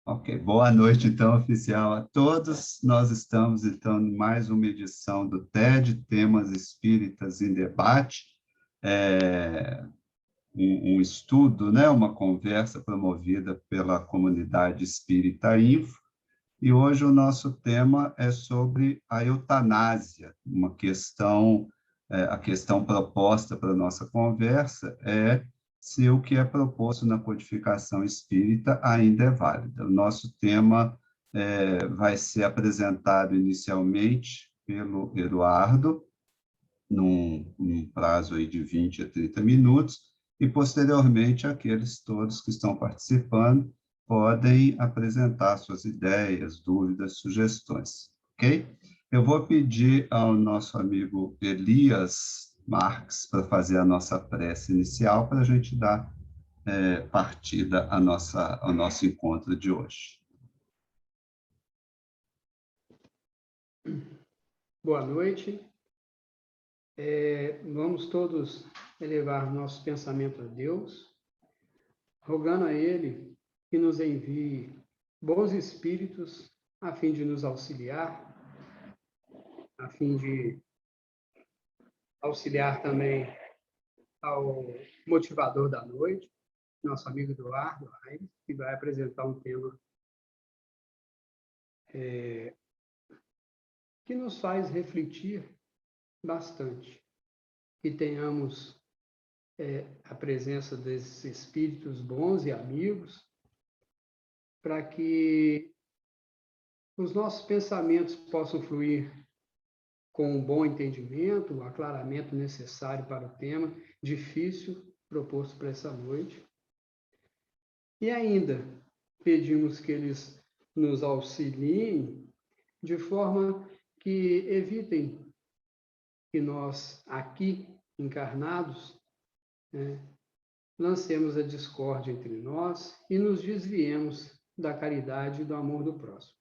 Ok, boa noite, então, oficial a todos. Nós estamos, então, em mais uma edição do TED, Temas Espíritas em Debate, um estudo, né, uma conversa promovida pela comunidade Espírita Info, e hoje o nosso tema é sobre a eutanásia, uma questão, a questão proposta para a nossa conversa é se o que é proposto na codificação espírita ainda é válido. O nosso tema vai ser apresentado inicialmente pelo Eduardo, num prazo aí de 20 a 30 minutos, e posteriormente aqueles todos que estão participando podem apresentar suas ideias, dúvidas, sugestões, ok? Eu vou pedir ao nosso amigo Elias Marques para fazer a nossa prece inicial para a gente dar partida ao nosso encontro de hoje. Boa noite. Vamos todos elevar nosso pensamento a Deus, rogando a Ele que nos envie bons espíritos a fim de nos auxiliar, a fim de auxiliar também ao motivador da noite, nosso amigo Eduardo Reis, que vai apresentar um tema que nos faz refletir bastante, que tenhamos a presença desses espíritos bons e amigos, para que os nossos pensamentos possam fluir com um bom entendimento, o aclaramento necessário para o tema difícil proposto para essa noite. E ainda pedimos que eles nos auxiliem de forma que evitem que nós, aqui encarnados, lancemos a discórdia entre nós e nos desviemos da caridade e do amor do próximo.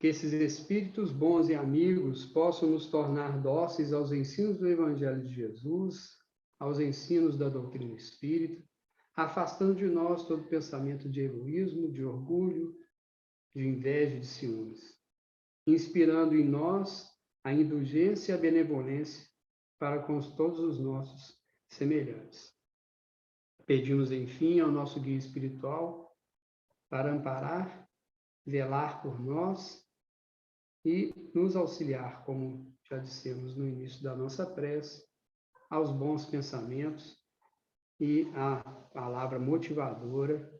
Que esses espíritos bons e amigos possam nos tornar dóceis aos ensinos do Evangelho de Jesus, aos ensinos da doutrina espírita, afastando de nós todo pensamento de egoísmo, de orgulho, de inveja e de ciúmes, inspirando em nós a indulgência e a benevolência para com todos os nossos semelhantes. Pedimos, enfim, ao nosso guia espiritual para amparar, velar por nós e nos auxiliar, como já dissemos no início da nossa prece, aos bons pensamentos e à palavra motivadora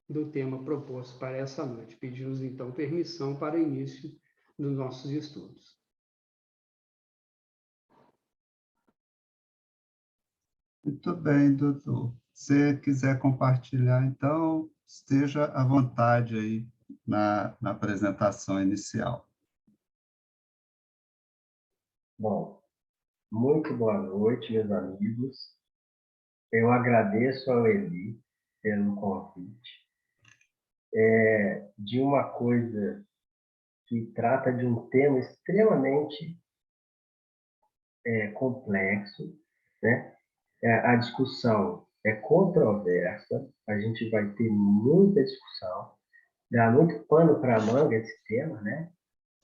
do tema proposto para essa noite. Pedimos, então, permissão para o início dos nossos estudos. Muito bem, doutor. Se quiser compartilhar, então, esteja à vontade aí na apresentação inicial. Bom, muito boa noite, meus amigos. Eu agradeço ao Eli pelo convite. De uma coisa que trata de um tema extremamente complexo, né? A discussão é controversa, a gente vai ter muita discussão, dá muito pano para a manga esse tema, né?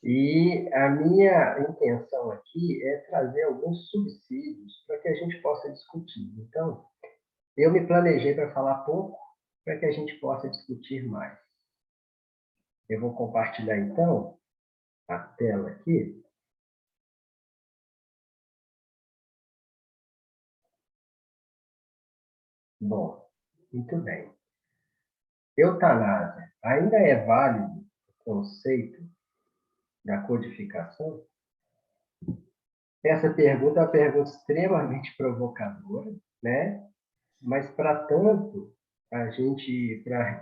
E a minha intenção aqui é trazer alguns subsídios para que a gente possa discutir. Então, eu me planejei para falar pouco, para que a gente possa discutir mais. Eu vou compartilhar, então, a tela aqui. Bom, muito bem. Eutanásia. Ainda é válido o conceito da codificação? Essa pergunta é uma pergunta extremamente provocadora, né? Mas, para tanto, para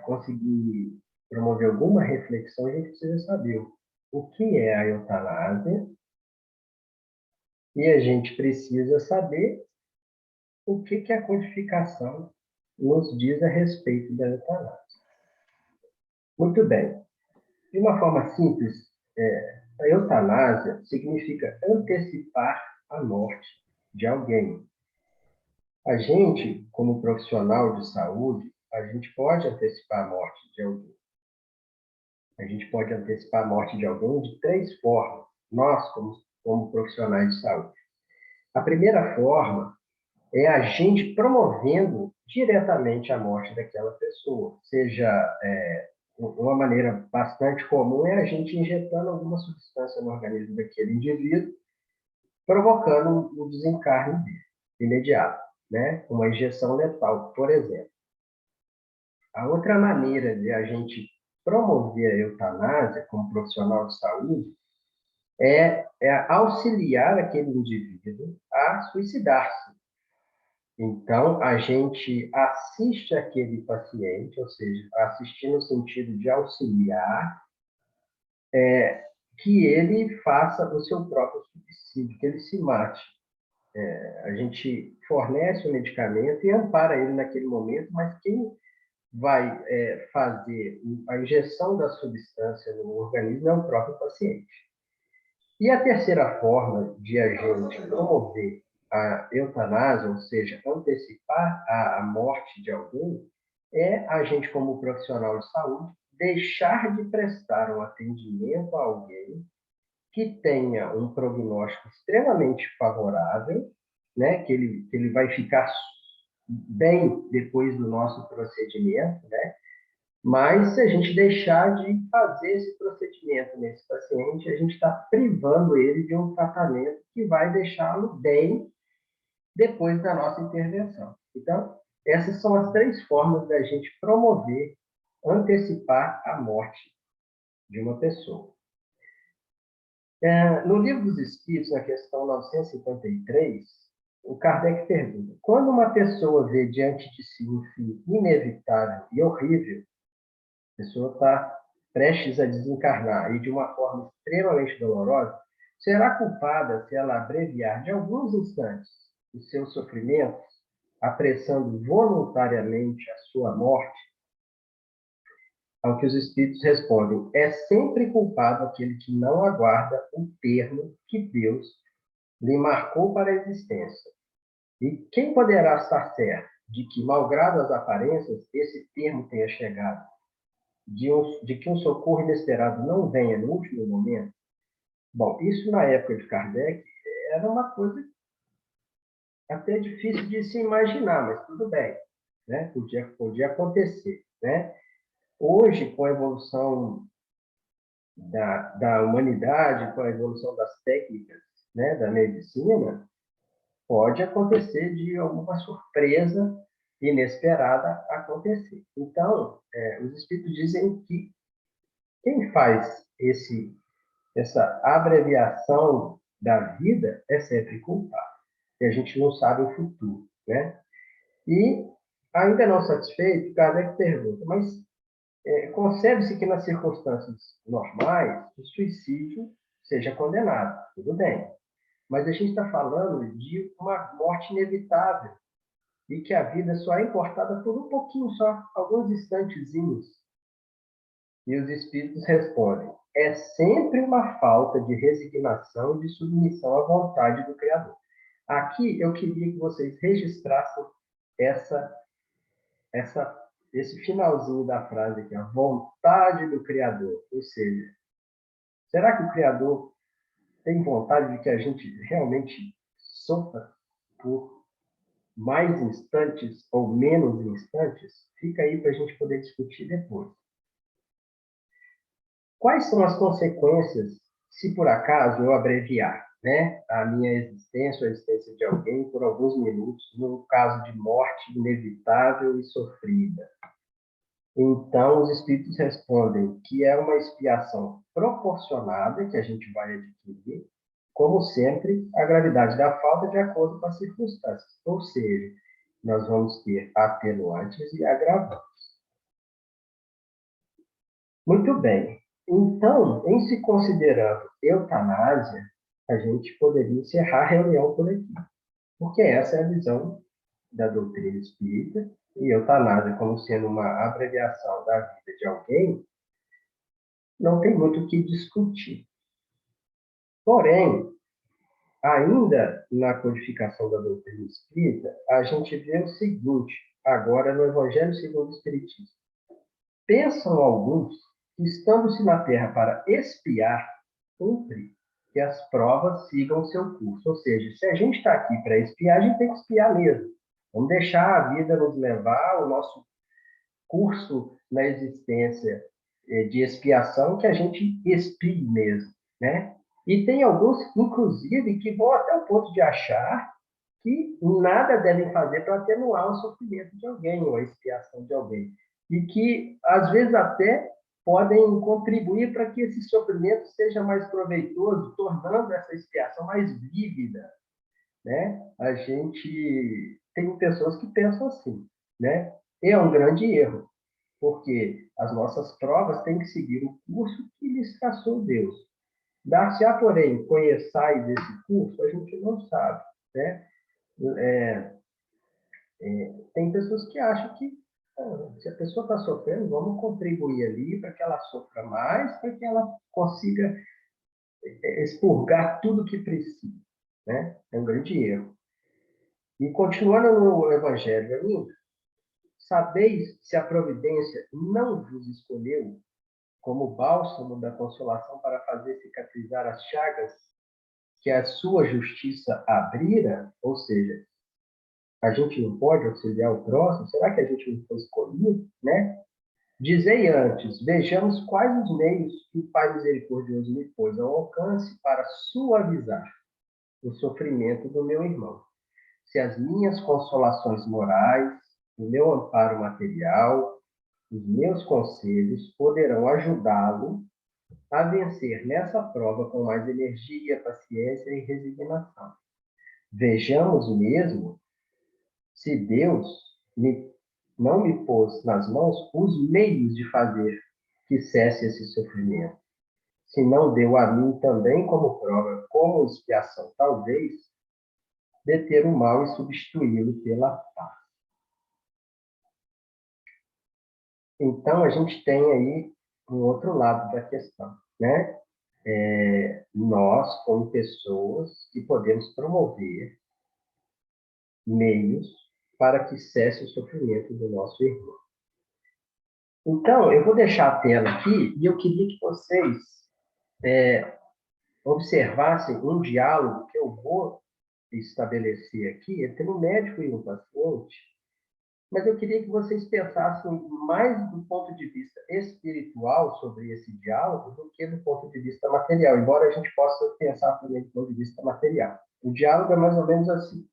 conseguir promover alguma reflexão, a gente precisa saber o que é a eutanásia e a gente precisa saber o que a codificação nos diz a respeito da eutanásia. Muito bem. De uma forma simples, a eutanásia significa antecipar a morte de alguém. A gente, como profissional de saúde, a gente pode antecipar a morte de alguém. A gente pode antecipar a morte de alguém de 3 formas, nós, como profissionais de saúde. A primeira forma é a gente promovendo diretamente a morte daquela pessoa. Seja, uma maneira bastante comum é a gente injetando alguma substância no organismo daquele indivíduo, provocando o desencarne dele, imediato, né? Uma injeção letal, por exemplo. A outra maneira de a gente promover a eutanásia como profissional de saúde é auxiliar aquele indivíduo a suicidar-se. Então, a gente assiste aquele paciente, ou seja, assistir no sentido de auxiliar, que ele faça o seu próprio suicídio, que ele se mate. A gente fornece o medicamento e ampara ele naquele momento, mas quem vai fazer a injeção da substância no organismo é o próprio paciente. E a terceira forma de a gente promover a eutanásia, ou seja, antecipar a morte de alguém, é a gente, como profissional de saúde, deixar de prestar um atendimento a alguém que tenha um prognóstico extremamente favorável, né, que ele vai ficar bem depois do nosso procedimento, né? Mas se a gente deixar de fazer esse procedimento nesse paciente, a gente está privando ele de um tratamento que vai deixá-lo bem depois da nossa intervenção. Então, essas são as 3 formas da gente promover, antecipar a morte de uma pessoa. No Livro dos Espíritos, na questão 953, o Kardec pergunta: quando uma pessoa vê diante de si um fim inevitável e horrível, a pessoa está prestes a desencarnar e de uma forma extremamente dolorosa, será culpada se ela abreviar de alguns instantes os seus sofrimentos, apressando voluntariamente a sua morte? Ao que os espíritos respondem: é sempre culpado aquele que não aguarda o termo que Deus lhe marcou para a existência. E quem poderá estar certo de que, malgrado as aparências, esse termo tenha chegado? De que um socorro inesperado não venha no último momento? Bom, isso na época de Kardec era uma coisa até difícil de se imaginar, mas tudo bem, né? Podia acontecer, né? Hoje, com a evolução da humanidade, com a evolução das técnicas, né, da medicina, pode acontecer de alguma surpresa inesperada acontecer. Então, os espíritos dizem que quem faz essa abreviação da vida é sempre culpado, e a gente não sabe o futuro, né? E, ainda não satisfeito, Kardec pergunta: mas concebe-se que nas circunstâncias normais o suicídio seja condenado, tudo bem, mas a gente está falando de uma morte inevitável e que a vida só é importada por um pouquinho só, alguns instantezinhos. E os espíritos respondem: é sempre uma falta de resignação e de submissão à vontade do Criador. Aqui eu queria que vocês registrassem esse finalzinho da frase aqui, a vontade do Criador. Ou seja, será que o Criador tem vontade de que a gente realmente sofra por mais instantes ou menos instantes? Fica aí para a gente poder discutir depois. Quais são as consequências se por acaso eu abreviar, né, a minha existência ou a existência de alguém por alguns minutos, no caso de morte inevitável e sofrida? Então, os espíritos respondem que é uma expiação proporcionada que a gente vai adquirir, como sempre, a gravidade da falta de acordo com as circunstâncias. Ou seja, nós vamos ter atenuantes e agravantes. Muito bem. Então, em se considerando eutanásia, a gente poderia encerrar a reunião por aqui, porque essa é a visão da doutrina espírita, e eutanásia como sendo uma abreviação da vida de alguém, não tem muito o que discutir. Porém, ainda na codificação da doutrina espírita, a gente vê o seguinte: agora no Evangelho segundo o Espiritismo. Pensam alguns que, estando-se na Terra para expiar, cumpre que as provas sigam o seu curso. Ou seja, se a gente está aqui para expiar, a gente tem que expiar mesmo. Vamos deixar a vida nos levar, o nosso curso na existência de expiação, que a gente expie mesmo, né? E tem alguns, inclusive, que vão até o ponto de achar que nada devem fazer para atenuar o sofrimento de alguém, ou a expiação de alguém. E que, às vezes, até podem contribuir para que esse sofrimento seja mais proveitoso, tornando essa expiação mais vívida, né? A gente tem pessoas que pensam assim, né? É um grande erro, porque as nossas provas têm que seguir o curso que lhes traçou Deus. Dar-se-á, porém, conheçais esse curso, a gente não sabe, né? Tem pessoas que acham que se a pessoa está sofrendo, vamos contribuir ali para que ela sofra mais, para que ela consiga expurgar tudo que precisa, né? É um grande erro. E continuando no Evangelho ainda, sabeis se a providência não vos escolheu como bálsamo da consolação para fazer cicatrizar as chagas que a sua justiça abrira? Ou seja, a gente não pode auxiliar o próximo? Será que a gente não foi escolhido, né? Dizei antes, vejamos quais os meios que o Pai misericordioso me pôs ao alcance para suavizar o sofrimento do meu irmão. Se as minhas consolações morais, o meu amparo material, os meus conselhos poderão ajudá-lo a vencer nessa prova com mais energia, paciência e resignação. Vejamos mesmo se Deus não me pôs nas mãos os meios de fazer que cesse esse sofrimento. Se não deu a mim também como prova, como expiação, talvez, deter o mal e substituí-lo pela paz. Então, a gente tem aí um outro lado da questão, né? Nós, como pessoas, que podemos promover meios para que cesse o sofrimento do nosso irmão. Então, eu vou deixar a tela aqui e eu queria que vocês observassem um diálogo que eu vou estabelecer aqui entre um médico e um paciente, mas eu queria que vocês pensassem mais do ponto de vista espiritual sobre esse diálogo do que do ponto de vista material, embora a gente possa pensar também do ponto de vista material. O diálogo é mais ou menos assim.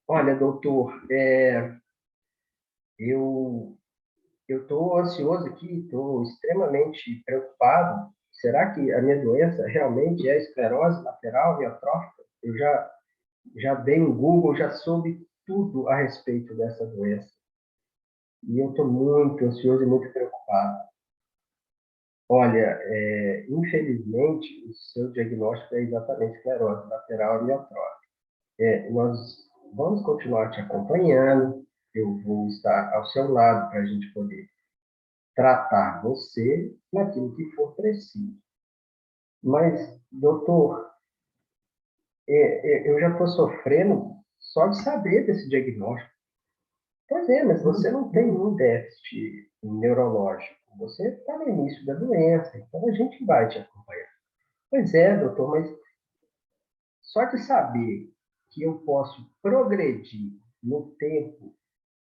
Olha, doutor, eu estou ansioso aqui, estou extremamente preocupado. Será que a minha doença realmente é esclerose lateral amiotrófica? Eu já dei um Google, já soube tudo a respeito dessa doença. E eu estou muito ansioso e muito preocupado. Olha, infelizmente, o seu diagnóstico é exatamente esclerose lateral amiotrófica. Nós vamos continuar te acompanhando, eu vou estar ao seu lado para a gente poder tratar você naquilo que for preciso. Mas, doutor, eu já estou sofrendo só de saber desse diagnóstico. Pois é, mas você não tem um déficit neurológico. Você está no início da doença, então a gente vai te acompanhar. Pois é, doutor, mas só de saber que eu posso progredir no tempo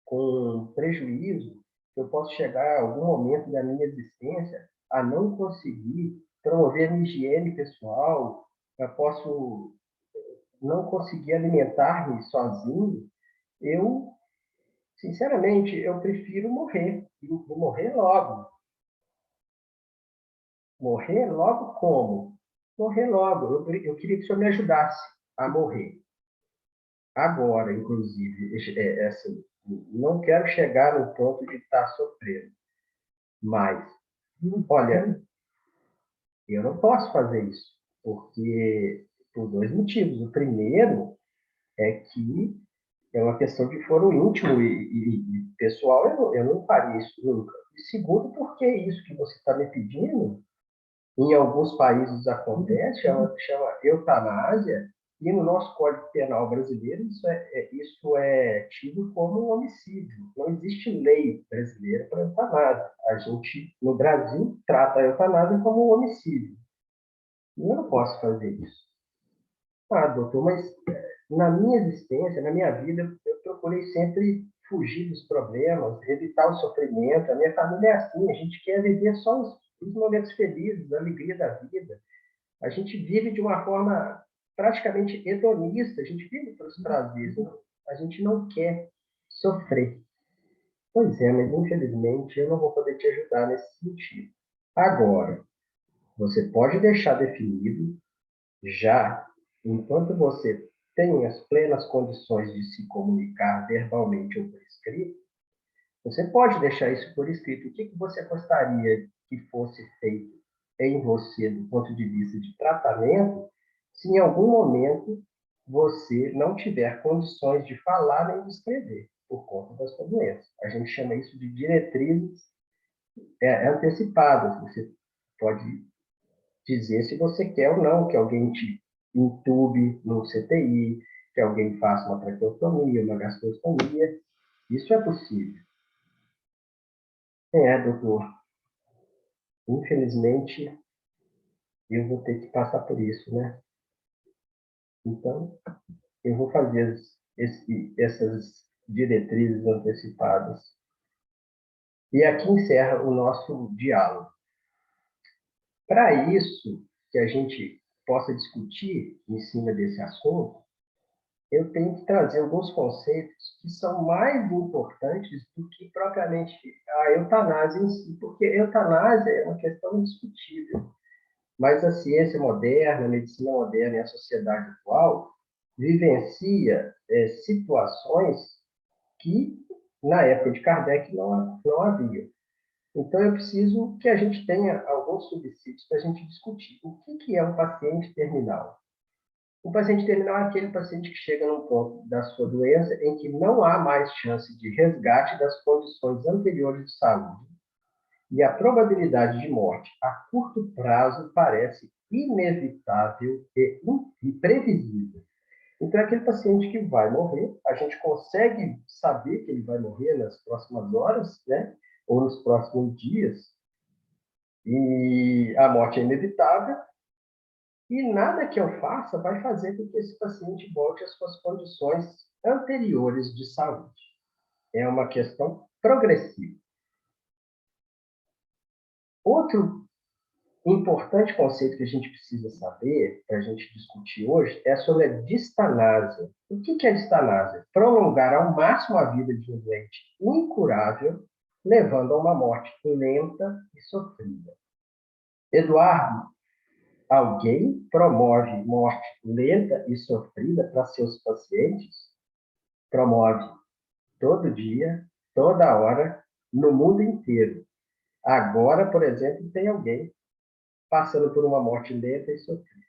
com prejuízo, que eu posso chegar a algum momento da minha existência a não conseguir promover a minha higiene pessoal, eu posso não conseguir alimentar-me sozinho, eu, sinceramente, eu prefiro morrer. E vou morrer logo. Morrer logo como? Morrer logo. Eu queria que o senhor me ajudasse a morrer. Agora, inclusive, assim, não quero chegar no ponto de estar sofrendo. Mas, olha, eu não posso fazer isso. Porque, por dois motivos. O primeiro é que é uma questão de foro íntimo e pessoal, eu não faria isso nunca. E segundo, porque isso que você está me pedindo, em alguns países acontece, chama eutanásia, E no nosso Código Penal brasileiro, isso é tido como um homicídio. Não existe lei brasileira para a eutanásia. A gente, no Brasil, trata a eutanásia como um homicídio. E eu não posso fazer isso. Ah, doutor, mas na minha existência, na minha vida, eu procurei sempre fugir dos problemas, evitar o sofrimento. A minha família é assim, a gente quer viver só os momentos felizes, a alegria da vida. A gente vive de uma forma praticamente hedonista, a gente vive para os prazeres, a gente não quer sofrer. Pois é, mas infelizmente eu não vou poder te ajudar nesse sentido. Agora, você pode deixar definido já, enquanto você tem as plenas condições de se comunicar verbalmente ou por escrito, você pode deixar isso por escrito. O que você gostaria que fosse feito em você, do ponto de vista de tratamento, se em algum momento você não tiver condições de falar nem de escrever, por conta da sua doença. A gente chama isso de diretrizes antecipadas. Você pode dizer se você quer ou não que alguém te intube no CTI, que alguém faça uma traqueotomia, uma gastrostomia. Isso é possível. Doutor. Infelizmente, eu vou ter que passar por isso, né? Então, eu vou fazer essas diretrizes antecipadas. E aqui encerra o nosso diálogo. Para isso, que a gente possa discutir em cima desse assunto, eu tenho que trazer alguns conceitos que são mais importantes do que propriamente a eutanásia em si, porque a eutanásia é uma questão indiscutível. Mas a ciência moderna, a medicina moderna e a sociedade atual vivencia situações que, na época de Kardec, não havia. Então, eu preciso que a gente tenha alguns subsídios para a gente discutir. O que é um paciente terminal? O paciente terminal é aquele paciente que chega num ponto da sua doença em que não há mais chance de resgate das condições anteriores de saúde. E a probabilidade de morte a curto prazo parece inevitável e imprevisível. Então, é aquele paciente que vai morrer, a gente consegue saber que ele vai morrer nas próximas horas, né? Ou nos próximos dias, e a morte é inevitável, e nada que eu faça vai fazer com que esse paciente volte às suas condições anteriores de saúde. É uma questão progressiva. Outro importante conceito que a gente precisa saber, para a gente discutir hoje, é sobre a distanásia. O que é distanásia? Prolongar ao máximo a vida de um doente incurável, levando a uma morte lenta e sofrida. Eduardo, alguém promove morte lenta e sofrida para seus pacientes? Promove todo dia, toda hora, no mundo inteiro. Agora, por exemplo, tem alguém passando por uma morte lenta e sofrida.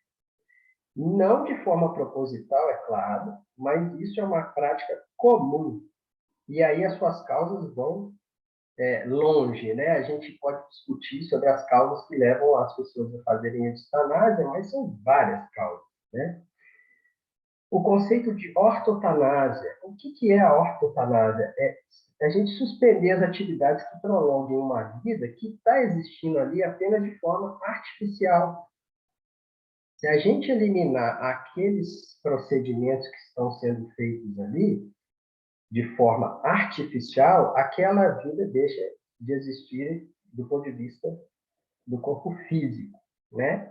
Não de forma proposital, é claro, mas isso é uma prática comum. E aí as suas causas vão longe, né? A gente pode discutir sobre as causas que levam as pessoas a fazerem a eutanásia, mas são várias causas, né? O conceito de ortotanásia. O que é a ortotanásia? É a gente suspender as atividades que prolongam uma vida que está existindo ali apenas de forma artificial. Se a gente eliminar aqueles procedimentos que estão sendo feitos ali, de forma artificial, aquela vida deixa de existir do ponto de vista do corpo físico, né?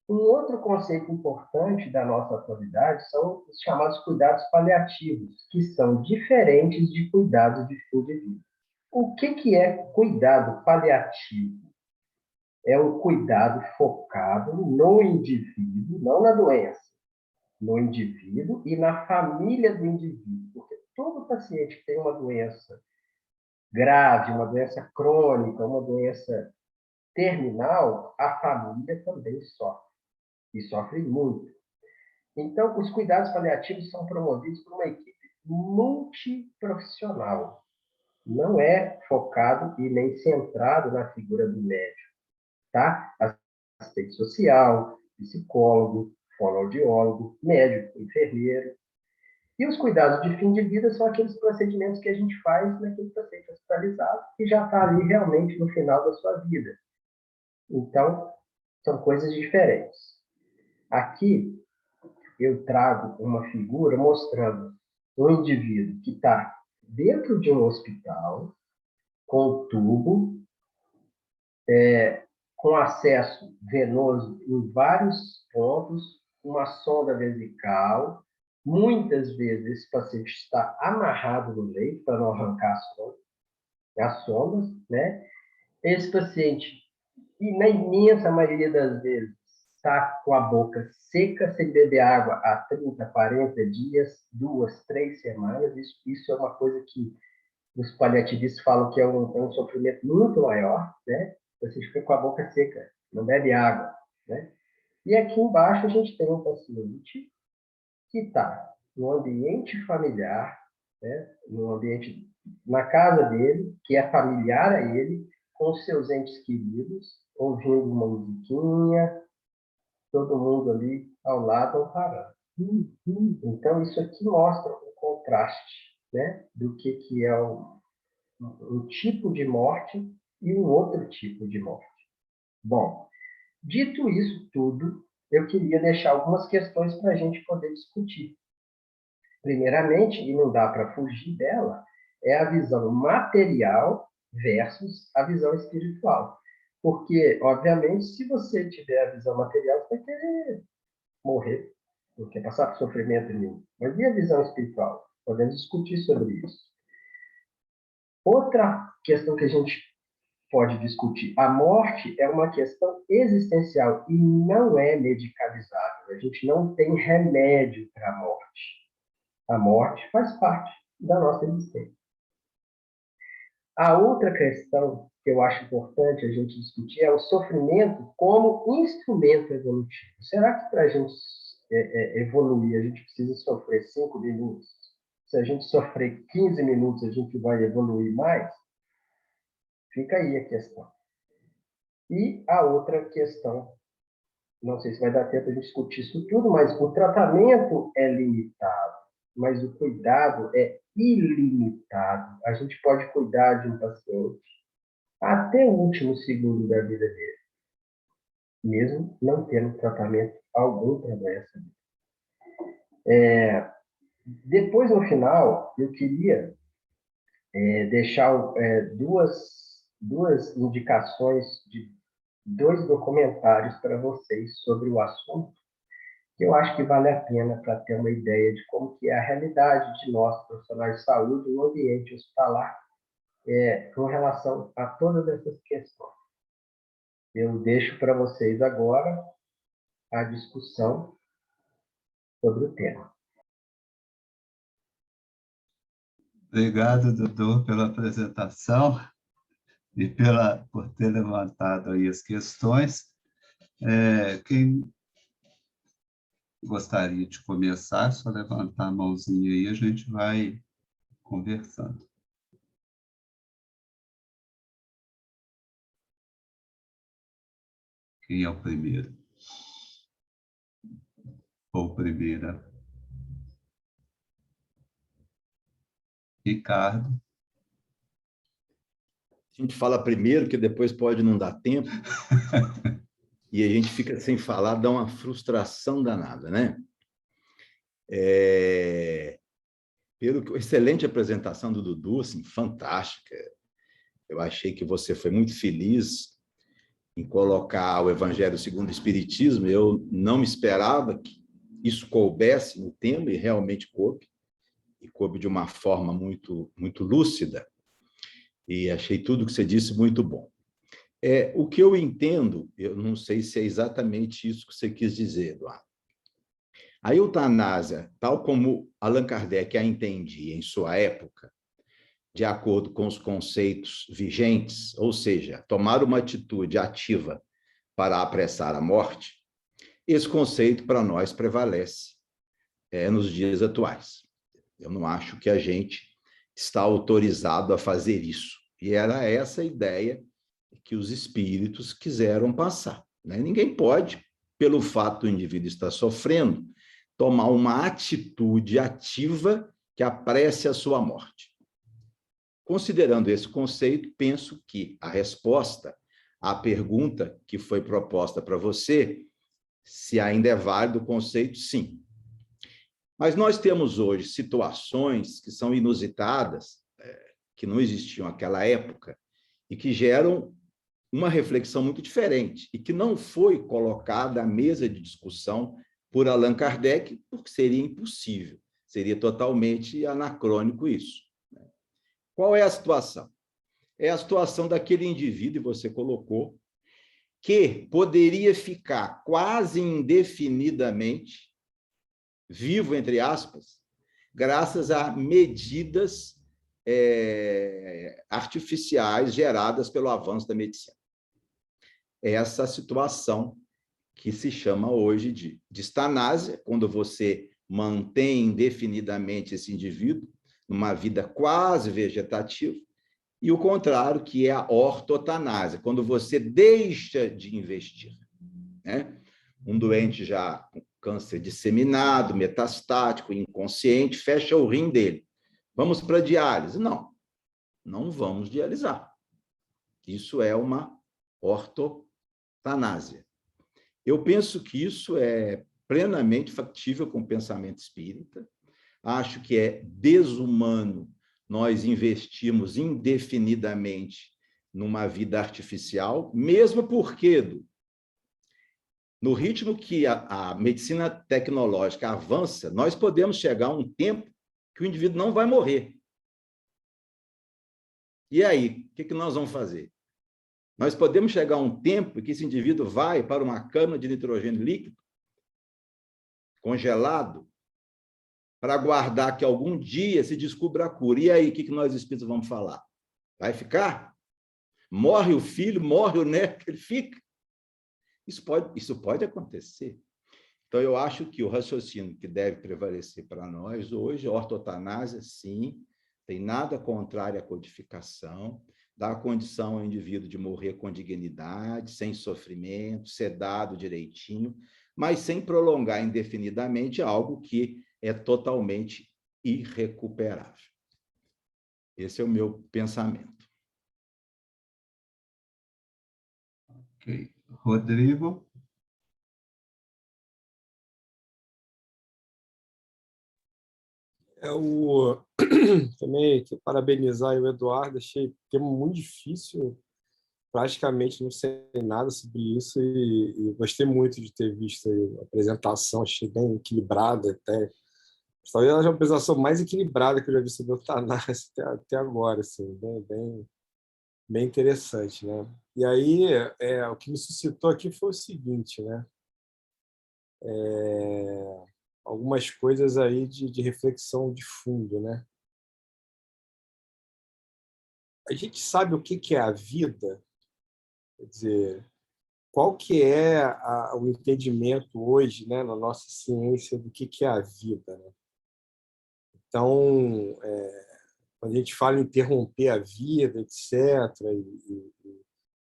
Um outro conceito importante da nossa atualidade são os chamados cuidados paliativos, que são diferentes de cuidados de fim de vida. O que é cuidado paliativo? É um cuidado focado no indivíduo, não na doença, no indivíduo e na família do indivíduo. Porque todo paciente que tem uma doença grave, uma doença crônica, uma doença terminal, a família também sofre, e sofre muito. Então, os cuidados paliativos são promovidos por uma equipe multiprofissional. Não é focado e nem centrado na figura do médico, tá? Assistente social, psicólogo, fonoaudiólogo, médico, enfermeiro. E os cuidados de fim de vida são aqueles procedimentos que a gente faz naquele paciente hospitalizado que já está ali realmente no final da sua vida. Então, são coisas diferentes. Aqui, eu trago uma figura mostrando um indivíduo que está dentro de um hospital, com tubo, com acesso venoso em vários pontos, uma sonda vesical. Muitas vezes esse paciente está amarrado no leito para não arrancar as sondas, né? Esse paciente, e na imensa maioria das vezes, está com a boca seca, sem beber água há 30, 40 dias, 2, 3 semanas. Isso é uma coisa que os paliativistas falam que é um sofrimento muito maior, né? Você fica com a boca seca, não bebe água, né? E aqui embaixo a gente tem um paciente que está no ambiente familiar, né? No ambiente, na casa dele, que é familiar a ele, com os seus entes queridos, ouvindo uma musiquinha, todo mundo ali ao lado amparando. Então, isso aqui mostra o contraste, né? Do que é um tipo de morte e um outro tipo de morte. Bom, dito isso tudo, eu queria deixar algumas questões para a gente poder discutir. Primeiramente, e não dá para fugir dela, é a visão material versus a visão espiritual. Porque, obviamente, se você tiver a visão material, você vai querer morrer, não quer passar por sofrimento nenhum. Mas e a visão espiritual? Podemos discutir sobre isso. Outra questão que a gente pode discutir. A morte é uma questão existencial e não é medicalizável. A gente não tem remédio para a morte. A morte faz parte da nossa existência. A outra questão que eu acho importante a gente discutir é o sofrimento como instrumento evolutivo. Será que para a gente evoluir a gente precisa sofrer 5 minutos? Se a gente sofrer 15 minutos, a gente vai evoluir mais? Fica aí a questão. E a outra questão, não sei se vai dar tempo de discutir isso tudo, mas o tratamento é limitado, mas o cuidado é ilimitado. A gente pode cuidar de um paciente até o último segundo da vida dele, mesmo não tendo tratamento algum para a doença dele. Depois, no final, eu queria deixar duas indicações de 2 documentários para vocês sobre o assunto, que eu acho que vale a pena para ter uma ideia de como que é a realidade de nós, profissionais de saúde, no ambiente hospitalar, com relação a todas essas questões. Eu deixo para vocês agora a discussão sobre o tema. Obrigado, Dudu, pela apresentação e por ter levantado aí as questões. Quem gostaria de começar, é só levantar a mãozinha aí, a gente vai conversando. Quem é o primeiro? Ou primeira? Ricardo. A gente fala primeiro, que depois pode não dar tempo, e a gente fica sem falar, dá uma frustração danada, né? Excelente apresentação do Dudu, assim, fantástica. Eu achei que você foi muito feliz em colocar o Evangelho segundo o Espiritismo. Eu não me esperava que isso coubesse no tema, e realmente coube, e coube de uma forma muito, muito lúcida. E achei tudo que você disse muito bom. O que eu entendo, eu não sei se é exatamente isso que você quis dizer, Eduardo. A eutanásia, tal como Allan Kardec a entendia em sua época, de acordo com os conceitos vigentes, ou seja, tomar uma atitude ativa para apressar a morte, esse conceito para nós prevalece nos dias atuais. Eu não acho que a gente está autorizado a fazer isso. E era essa a ideia que os espíritos quiseram passar, né? Ninguém pode, pelo fato do indivíduo estar sofrendo, tomar uma atitude ativa que apresse a sua morte. Considerando esse conceito, penso que a resposta à pergunta que foi proposta para você, se ainda é válido o conceito, sim. Mas nós temos hoje situações que são inusitadas, que não existiam naquela época, e que geram uma reflexão muito diferente, e que não foi colocada à mesa de discussão por Allan Kardec, porque seria impossível, seria totalmente anacrônico isso. Qual é a situação? É a situação daquele indivíduo, e você colocou, que poderia ficar quase indefinidamente vivo, entre aspas, graças a medidas artificiais geradas pelo avanço da medicina. Essa situação que se chama hoje de distanásia, quando você mantém indefinidamente esse indivíduo numa vida quase vegetativa, e o contrário, que é a ortotanásia, quando você deixa de investir, né? Um doente já com câncer disseminado, metastático, inconsciente, fecha o rim dele. Vamos para a diálise? Não, não vamos dialisar. Isso é uma ortotanásia. Eu penso que isso é plenamente factível com o pensamento espírita. Acho que é desumano nós investirmos indefinidamente numa vida artificial, mesmo porque, no ritmo que a medicina tecnológica avança, nós podemos chegar a um tempo que o indivíduo não vai morrer. E aí, o que nós vamos fazer? Nós podemos chegar a um tempo em que esse indivíduo vai para uma câmara de nitrogênio líquido, congelado, para aguardar que algum dia se descubra a cura. E aí, o que nós espíritos vamos falar? Vai ficar? Morre o filho, morre o neto, ele fica? Isso pode acontecer. Então, eu acho que o raciocínio que deve prevalecer para nós hoje, a ortotanásia, sim, tem nada contrário à codificação, dá a condição ao indivíduo de morrer com dignidade, sem sofrimento, sedado direitinho, mas sem prolongar indefinidamente algo que é totalmente irrecuperável. Esse é o meu pensamento. Ok. Rodrigo? Também que parabenizar o Eduardo, achei o tema muito difícil, praticamente não sei nada sobre isso e gostei muito de ter visto a apresentação, achei bem equilibrada até. Talvez ela é a apresentação mais equilibrada que eu já vi sobre eutanásia até agora, assim, bem interessante, né? E aí, o que me suscitou aqui foi o seguinte, né? Algumas coisas aí de reflexão de fundo, né? A gente sabe o que é a vida, quer dizer, qual que é o entendimento hoje, né, na nossa ciência do que é a vida, né? Então, quando a gente fala em interromper a vida, etc.,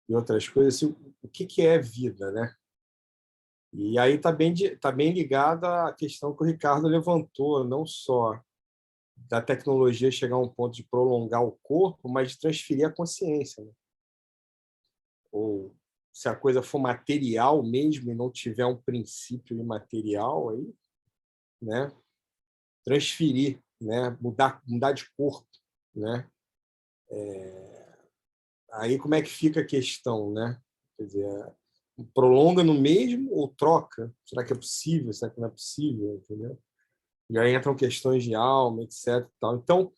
e outras coisas, assim, o que é vida, né? E aí está bem ligada à questão que o Ricardo levantou, não só da tecnologia chegar a um ponto de prolongar o corpo, mas de transferir a consciência, né? Ou se a coisa for material mesmo e não tiver um princípio imaterial, aí, né? Transferir, né? Mudar de corpo, né? Aí como é que fica a questão, né? Quer dizer, prolonga no mesmo ou troca? Será que é possível? Será que não é possível? Entendeu? E aí entram questões de alma, etc. Tal. Então,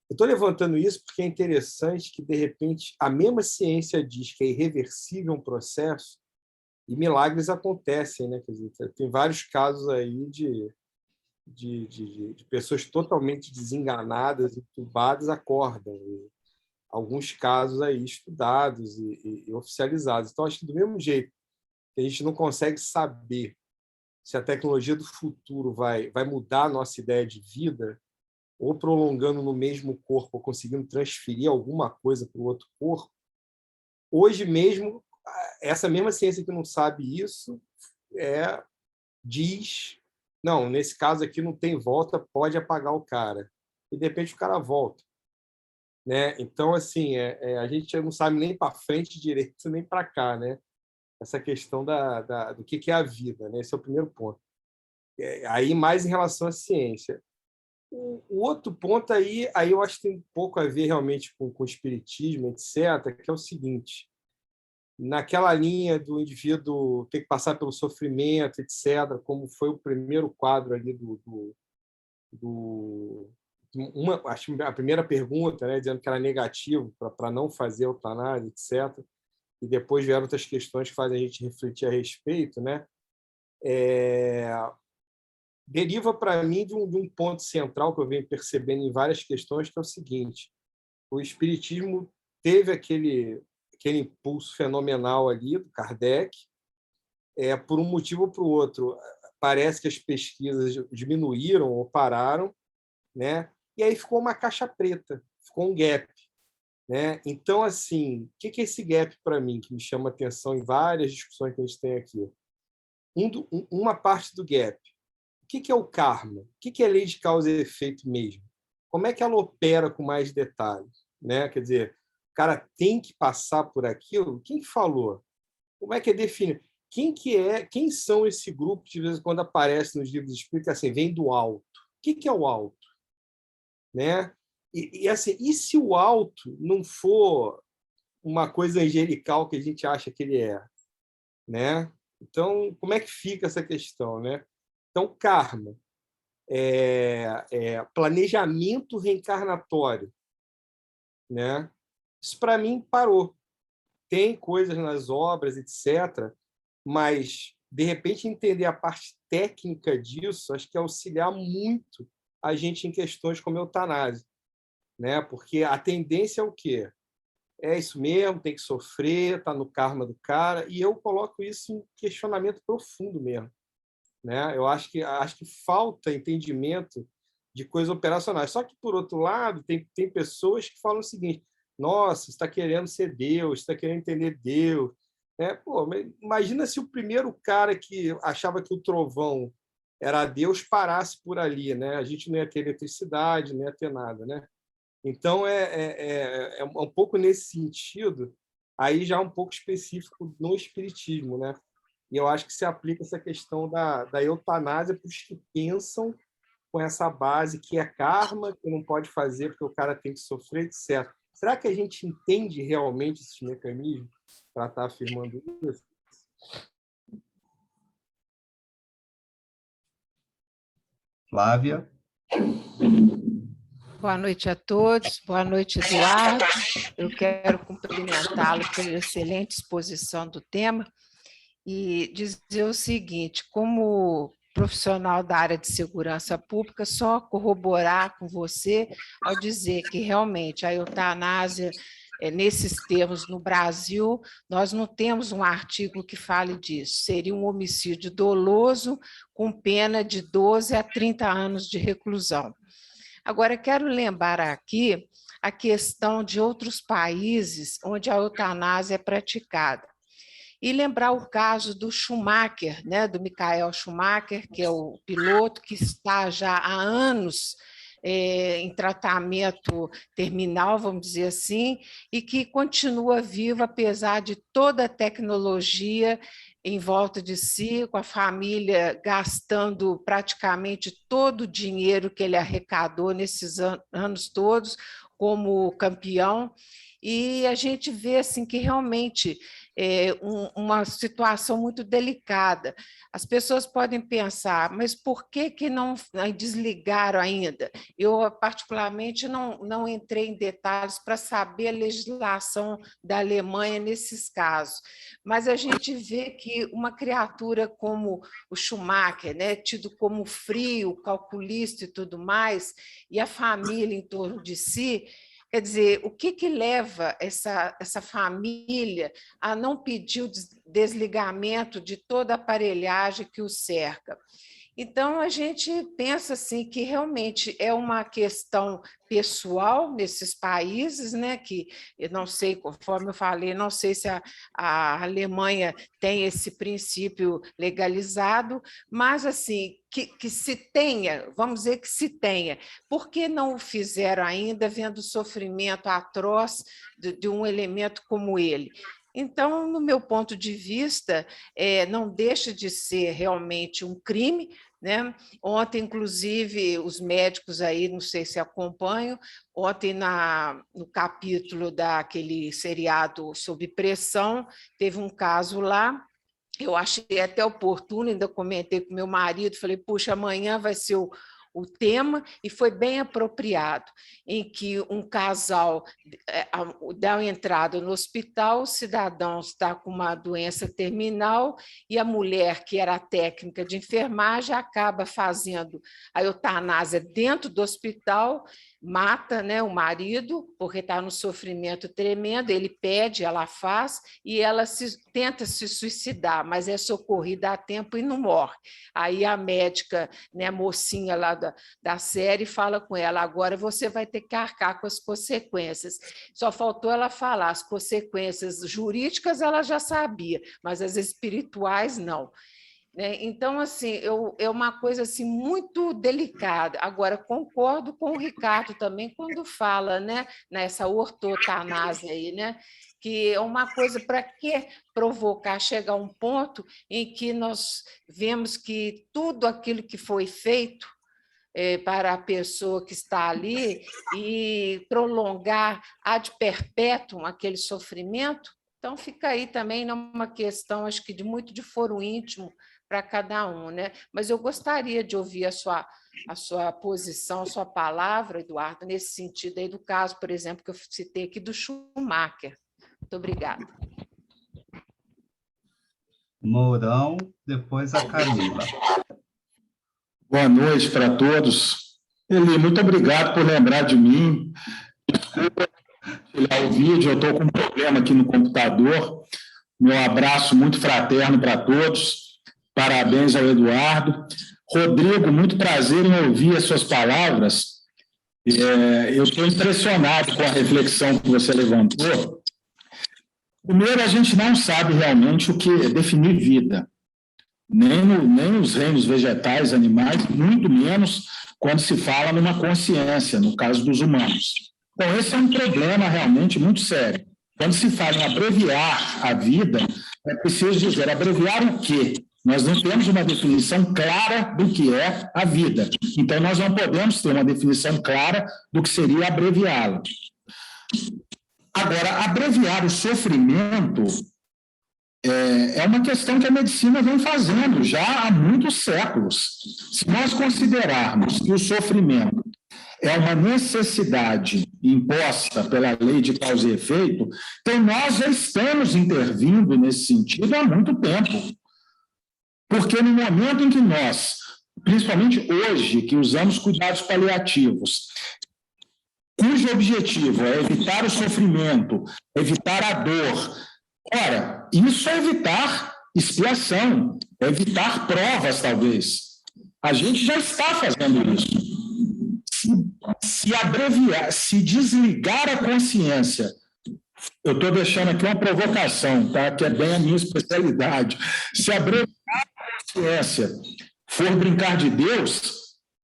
eu estou levantando isso porque é interessante que, de repente, a mesma ciência diz que é irreversível um processo e milagres acontecem, né? Quer dizer, tem vários casos aí de pessoas totalmente desenganadas, entubadas, acordam. E alguns casos aí estudados e oficializados. Então, acho que do mesmo jeito que a gente não consegue saber se a tecnologia do futuro vai mudar a nossa ideia de vida, ou prolongando no mesmo corpo, ou conseguindo transferir alguma coisa para o outro corpo, hoje mesmo, essa mesma ciência que não sabe isso diz, não, nesse caso aqui não tem volta, pode apagar o cara. E, de repente, o cara volta. Né? Então, assim, a gente não sabe nem para frente direito, nem para cá, né? Essa questão do que é a vida, né? Esse é o primeiro ponto. Aí, mais em relação à ciência. O outro ponto aí eu acho que tem um pouco a ver realmente com o espiritismo, etc., que é o seguinte: naquela linha do indivíduo ter que passar pelo sofrimento, etc., como foi o primeiro quadro ali acho que a primeira pergunta, né, dizendo que era negativo para não fazer eutanásia, etc., e depois vieram outras questões que fazem a gente refletir a respeito, né? Deriva para mim de um ponto central que eu venho percebendo em várias questões, que é o seguinte: o espiritismo teve aquele impulso fenomenal ali do Kardec, por um motivo ou por outro. Parece que as pesquisas diminuíram ou pararam, né? E aí ficou uma caixa preta, ficou um gap, né? Então, assim, o que é esse gap para mim, que me chama a atenção em várias discussões que a gente tem aqui? Uma parte do gap. O que é o karma? O que é a lei de causa e efeito mesmo? Como é que ela opera com mais detalhes? Né? Quer dizer, o cara tem que passar por aquilo? Quem falou? Como é que é definido? Quem são esse grupo que de vez em quando aparece nos livros espíritas, assim, vem do alto? O que é o alto? Né? Assim, e se o alto não for uma coisa angelical que a gente acha que ele é, né? Então, como é que fica essa questão, né? Então, karma, planejamento reencarnatório, né? Isso para mim parou. Tem coisas nas obras, etc., mas de repente entender a parte técnica disso, acho que auxiliar muito a gente em questões como eutanásia, né? Porque a tendência é o quê? É isso mesmo, tem que sofrer, está no karma do cara, e eu coloco isso em questionamento profundo mesmo, né? Eu acho que falta entendimento de coisas operacionais. Só que, por outro lado, tem pessoas que falam o seguinte: nossa, você está querendo ser Deus, está querendo entender Deus. Pô, mas imagina se o primeiro cara que achava que o trovão era Deus parasse por ali, né? A gente não ia ter eletricidade, não ia ter nada, né? Então, é um pouco nesse sentido, aí já um pouco específico no espiritismo, né? E eu acho que se aplica essa questão da eutanásia para os que pensam com essa base que é karma, que não pode fazer porque o cara tem que sofrer, etc. Será que a gente entende realmente esses mecanismos para estar afirmando isso? Flávia? Boa noite a todos, boa noite, Eduardo. Eu quero cumprimentá-lo pela excelente exposição do tema e dizer o seguinte: como profissional da área de segurança pública, só corroborar com você ao dizer que realmente a eutanásia, nesses termos, no Brasil, nós não temos um artigo que fale disso. Seria um homicídio doloso com pena de 12 a 30 anos de reclusão. Agora, quero lembrar aqui a questão de outros países onde a eutanásia é praticada. E lembrar o caso do Schumacher, né, do Michael Schumacher, que é o piloto que está já há anos em tratamento terminal, vamos dizer assim, e que continua vivo apesar de toda a tecnologia em volta de si, com a família gastando praticamente todo o dinheiro que ele arrecadou nesses anos todos como campeão. E a gente vê assim, que realmente uma situação muito delicada. As pessoas podem pensar, mas por que não desligaram ainda? Eu, particularmente, não entrei em detalhes para saber a legislação da Alemanha nesses casos, mas a gente vê que uma criatura como o Schumacher, né, tido como frio, calculista e tudo mais, e a família em torno de si, quer dizer, o que leva essa família a não pedir o desligamento de toda a aparelhagem que o cerca? Então, a gente pensa assim que realmente é uma questão pessoal nesses países, né? Que eu não sei, conforme eu falei, não sei se a Alemanha tem esse princípio legalizado, mas assim, que se tenha, vamos dizer que se tenha, por que não o fizeram ainda, vendo o sofrimento atroz de um elemento como ele? Então, no meu ponto de vista, não deixa de ser realmente um crime, né? Ontem, inclusive, os médicos aí, não sei se acompanham, ontem no capítulo daquele seriado Sob Pressão, teve um caso lá. Eu achei até oportuno, ainda comentei com meu marido, falei, puxa, amanhã vai ser o tema, e foi bem apropriado, em que um casal dá entrada no hospital, o cidadão está com uma doença terminal, e a mulher, que era técnica de enfermagem, acaba fazendo a eutanásia dentro do hospital, mata, né, o marido, porque está no sofrimento tremendo, ele pede, ela faz, e ela tenta se suicidar, mas é socorrida a tempo e não morre. Aí a médica, né, a mocinha lá da série, fala com ela, agora você vai ter que arcar com as consequências. Só faltou ela falar, as consequências jurídicas ela já sabia, mas as espirituais não. Então, assim, é uma coisa assim, muito delicada. Agora, concordo com o Ricardo também quando fala, né, nessa ortotanásia aí, né, que é uma coisa para que provocar, chegar a um ponto em que nós vemos que tudo aquilo que foi feito para a pessoa que está ali e prolongar ad perpétuum aquele sofrimento. Então, fica aí também uma questão, acho que muito de foro íntimo para cada um, né? Mas eu gostaria de ouvir a sua posição, a sua palavra, Eduardo, nesse sentido aí do caso, por exemplo, que eu citei aqui do Schumacher. Muito obrigada. Mourão, depois a Camila. Boa noite para todos. Eli, muito obrigado por lembrar de mim. Desculpa tirar o vídeo, eu estou com um problema aqui no computador. Meu abraço muito fraterno para todos. Parabéns ao Eduardo. Rodrigo, muito prazer em ouvir as suas palavras. Eu estou impressionado com a reflexão que você levantou. Primeiro, a gente não sabe realmente o que é definir vida. Nem os reinos vegetais, animais, muito menos quando se fala numa consciência, no caso dos humanos. Então, esse é um problema realmente muito sério. Quando se fala em abreviar a vida, é preciso dizer, abreviar o quê? Nós não temos uma definição clara do que é a vida. Então, nós não podemos ter uma definição clara do que seria abreviá-la. Agora, abreviar o sofrimento é uma questão que a medicina vem fazendo já há muitos séculos. Se nós considerarmos que o sofrimento é uma necessidade imposta pela lei de causa e efeito, então nós já estamos intervindo nesse sentido há muito tempo. Porque no momento em que nós, principalmente hoje, que usamos cuidados paliativos, cujo objetivo é evitar o sofrimento, evitar a dor, ora, isso é evitar expiação, é evitar provas, talvez. A gente já está fazendo isso. Se abreviar, se desligar a consciência, eu estou deixando aqui uma provocação, tá? Que é bem a minha especialidade. Se abreviar a consciência for brincar de Deus,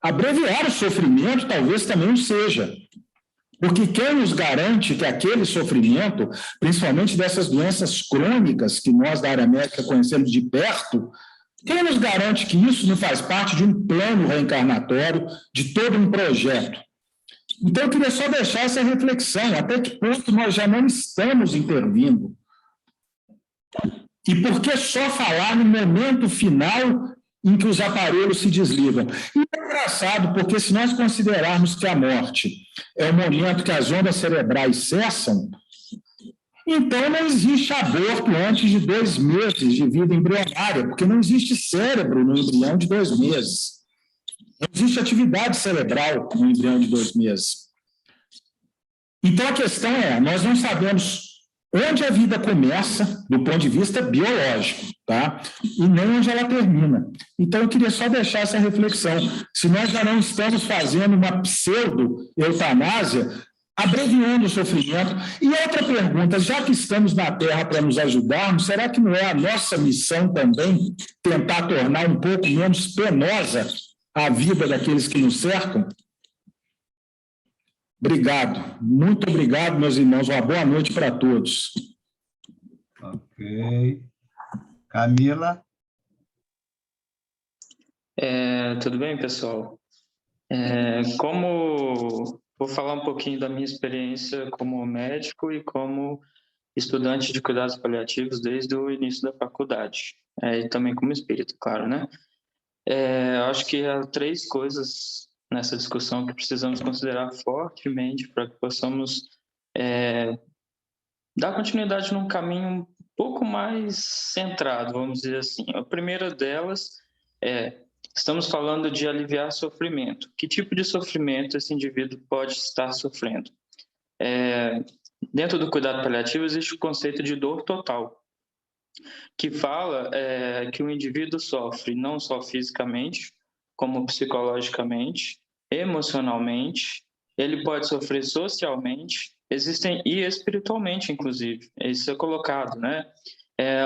abreviar o sofrimento talvez também não seja. Porque quem nos garante que aquele sofrimento, principalmente dessas doenças crônicas que nós da área médica conhecemos de perto, quem nos garante que isso não faz parte de um plano reencarnatório, de todo um projeto? Então, eu queria só deixar essa reflexão, até que ponto nós já não estamos intervindo. E por que só falar no momento final em que os aparelhos se desligam? E é engraçado, porque se nós considerarmos que a morte é o momento que as ondas cerebrais cessam, então não existe aborto antes de 2 meses de vida embrionária, porque não existe cérebro no embrião de 2 meses. Não existe atividade cerebral no embrião de 2 meses. Então, a questão é, nós não sabemos onde a vida começa, do ponto de vista biológico, tá? E não onde ela termina. Então, eu queria só deixar essa reflexão. Se nós já não estamos fazendo uma pseudo-eutanásia, abreviando o sofrimento. E outra pergunta, já que estamos na Terra para nos ajudarmos, será que não é a nossa missão também tentar tornar um pouco menos penosa a vida daqueles que nos cercam? Obrigado. Muito obrigado, meus irmãos. Uma boa noite para todos. Ok. Camila? Tudo bem, pessoal? Vou falar um pouquinho da minha experiência como médico e como estudante de cuidados paliativos desde o início da faculdade, e também como espírito, claro, né? Acho que há 3 coisas nessa discussão que precisamos considerar fortemente para que possamos dar continuidade num caminho um pouco mais centrado, vamos dizer assim. A primeira delas estamos falando de aliviar sofrimento. Que tipo de sofrimento esse indivíduo pode estar sofrendo? Dentro do cuidado paliativo existe o conceito de dor total, que fala que o indivíduo sofre não só fisicamente, como psicologicamente, emocionalmente, ele pode sofrer socialmente, e espiritualmente, inclusive. Isso é colocado, né?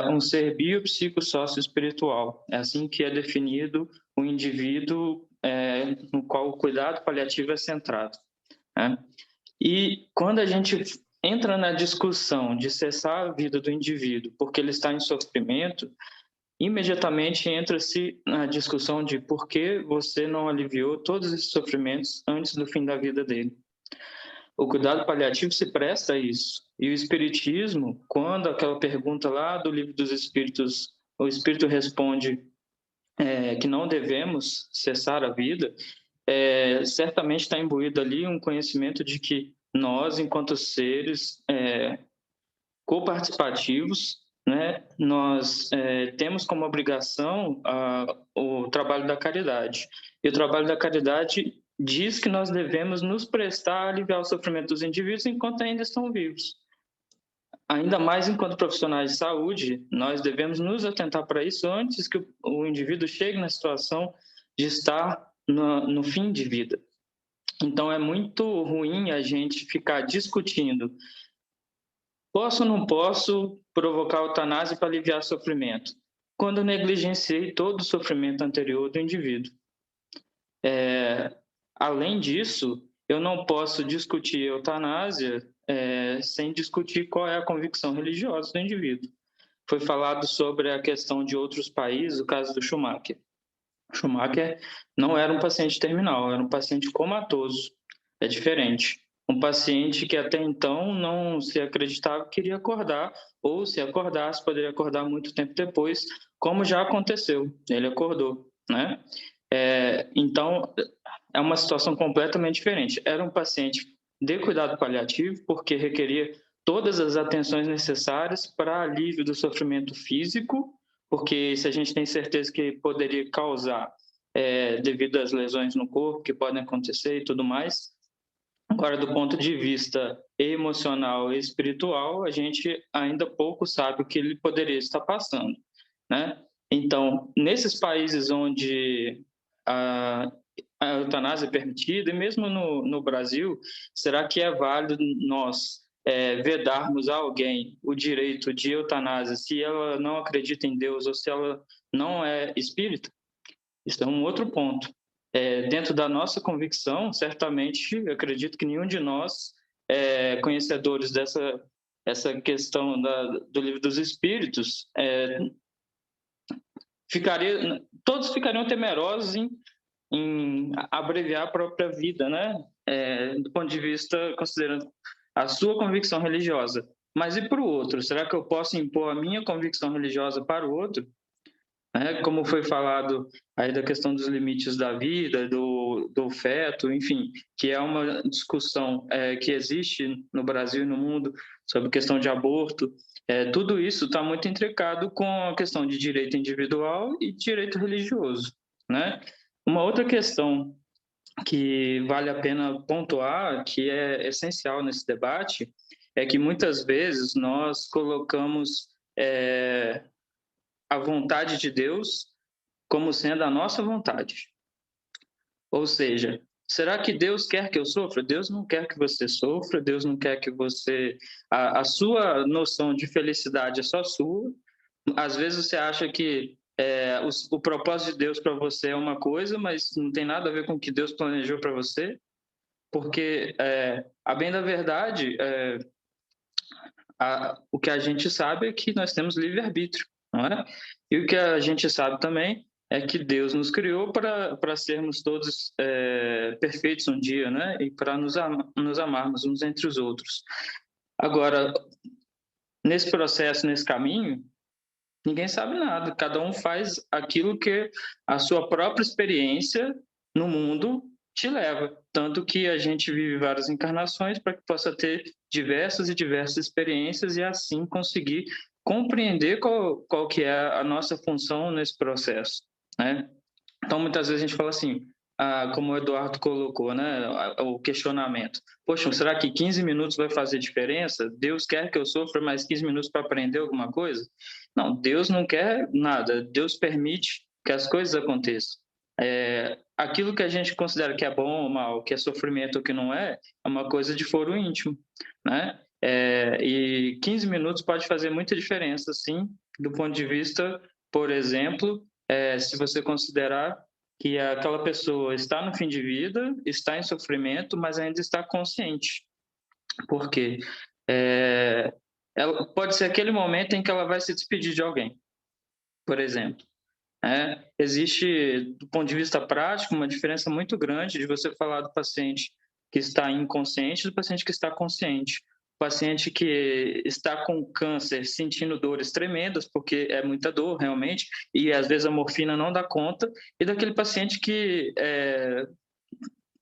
Um ser biopsicossócio-espiritual. É assim que é definido o indivíduo no qual o cuidado paliativo é centrado, né? E quando a gente entra na discussão de cessar a vida do indivíduo porque ele está em sofrimento, imediatamente entra-se na discussão de por que você não aliviou todos esses sofrimentos antes do fim da vida dele. O cuidado paliativo se presta a isso. E o Espiritismo, quando aquela pergunta lá do Livro dos Espíritos, o Espírito responde que não devemos cessar a vida, certamente está imbuído ali um conhecimento de que nós, enquanto seres coparticipativos, né, nós temos como obrigação o trabalho da caridade. E o trabalho da caridade diz que nós devemos nos prestar a aliviar o sofrimento dos indivíduos enquanto ainda estão vivos. Ainda mais enquanto profissionais de saúde, nós devemos nos atentar para isso antes que o indivíduo chegue na situação de estar no fim de vida. Então, é muito ruim a gente ficar discutindo: posso ou não posso provocar eutanásia para aliviar sofrimento, quando eu negligenciei todo o sofrimento anterior do indivíduo. Além disso, eu não posso discutir eutanásia sem discutir qual é a convicção religiosa do indivíduo. Foi falado sobre a questão de outros países, o caso do Schumacher. Schumacher não era um paciente terminal, era um paciente comatoso. É diferente. Um paciente que até então não se acreditava que iria acordar, ou se acordasse, poderia acordar muito tempo depois, como já aconteceu. Ele acordou, né? Então, é uma situação completamente diferente. Era um paciente de cuidado paliativo, porque requeria todas as atenções necessárias para alívio do sofrimento físico, porque se a gente tem certeza que poderia causar devido às lesões no corpo que podem acontecer e tudo mais. Agora, do ponto de vista emocional e espiritual, a gente ainda pouco sabe o que ele poderia estar passando, né? Então, nesses países onde a eutanásia é permitida, e mesmo no Brasil, será que é válido nós vedarmos a alguém o direito de eutanásia se ela não acredita em Deus ou se ela não é espírita? Isso é um outro ponto. Dentro da nossa convicção, certamente, eu acredito que nenhum de nós, conhecedores dessa questão do Livro dos Espíritos, todos ficariam temerosos em abreviar a própria vida, né? Do ponto de vista, considerando a sua convicção religiosa. Mas e para o outro? Será que eu posso impor a minha convicção religiosa para o outro? Como foi falado aí da questão dos limites da vida, do feto, enfim, que é uma discussão que existe no Brasil e no mundo sobre a questão de aborto. Tudo isso está muito intricado com a questão de direito individual e direito religioso, né? Uma outra questão que vale a pena pontuar, que é essencial nesse debate, é que muitas vezes nós colocamos a vontade de Deus como sendo a nossa vontade. Ou seja, será que Deus quer que eu sofra? Deus não quer que você sofra, Deus não quer que você... A sua noção de felicidade é só sua. Às vezes você acha que o propósito de Deus para você é uma coisa, mas não tem nada a ver com o que Deus planejou para você. Porque, a bem da verdade, o que a gente sabe é que nós temos livre-arbítrio, não é? E o que a gente sabe também é que Deus nos criou para sermos todos perfeitos um dia, né? E para nos amarmos uns entre os outros. Agora, nesse processo, nesse caminho, ninguém sabe nada. Cada um faz aquilo que a sua própria experiência no mundo te leva. Tanto que a gente vive várias encarnações para que possa ter diversas e diversas experiências e assim conseguir compreender qual que é a nossa função nesse processo, né? Então, muitas vezes a gente fala assim, como o Eduardo colocou, né, o questionamento. Poxa, será que 15 minutos vai fazer diferença? Deus quer que eu sofra mais 15 minutos para aprender alguma coisa? Não, Deus não quer nada. Deus permite que as coisas aconteçam. Aquilo que a gente considera que é bom ou mal, que é sofrimento ou que não é uma coisa de foro íntimo, né? E 15 minutos pode fazer muita diferença, sim, do ponto de vista, por exemplo, se você considerar que aquela pessoa está no fim de vida, está em sofrimento, mas ainda está consciente. Por quê? Ela pode ser aquele momento em que ela vai se despedir de alguém, por exemplo. Existe, do ponto de vista prático, uma diferença muito grande de você falar do paciente que está inconsciente do paciente que está consciente. O paciente que está com câncer sentindo dores tremendas, porque é muita dor realmente, e às vezes a morfina não dá conta, e daquele paciente que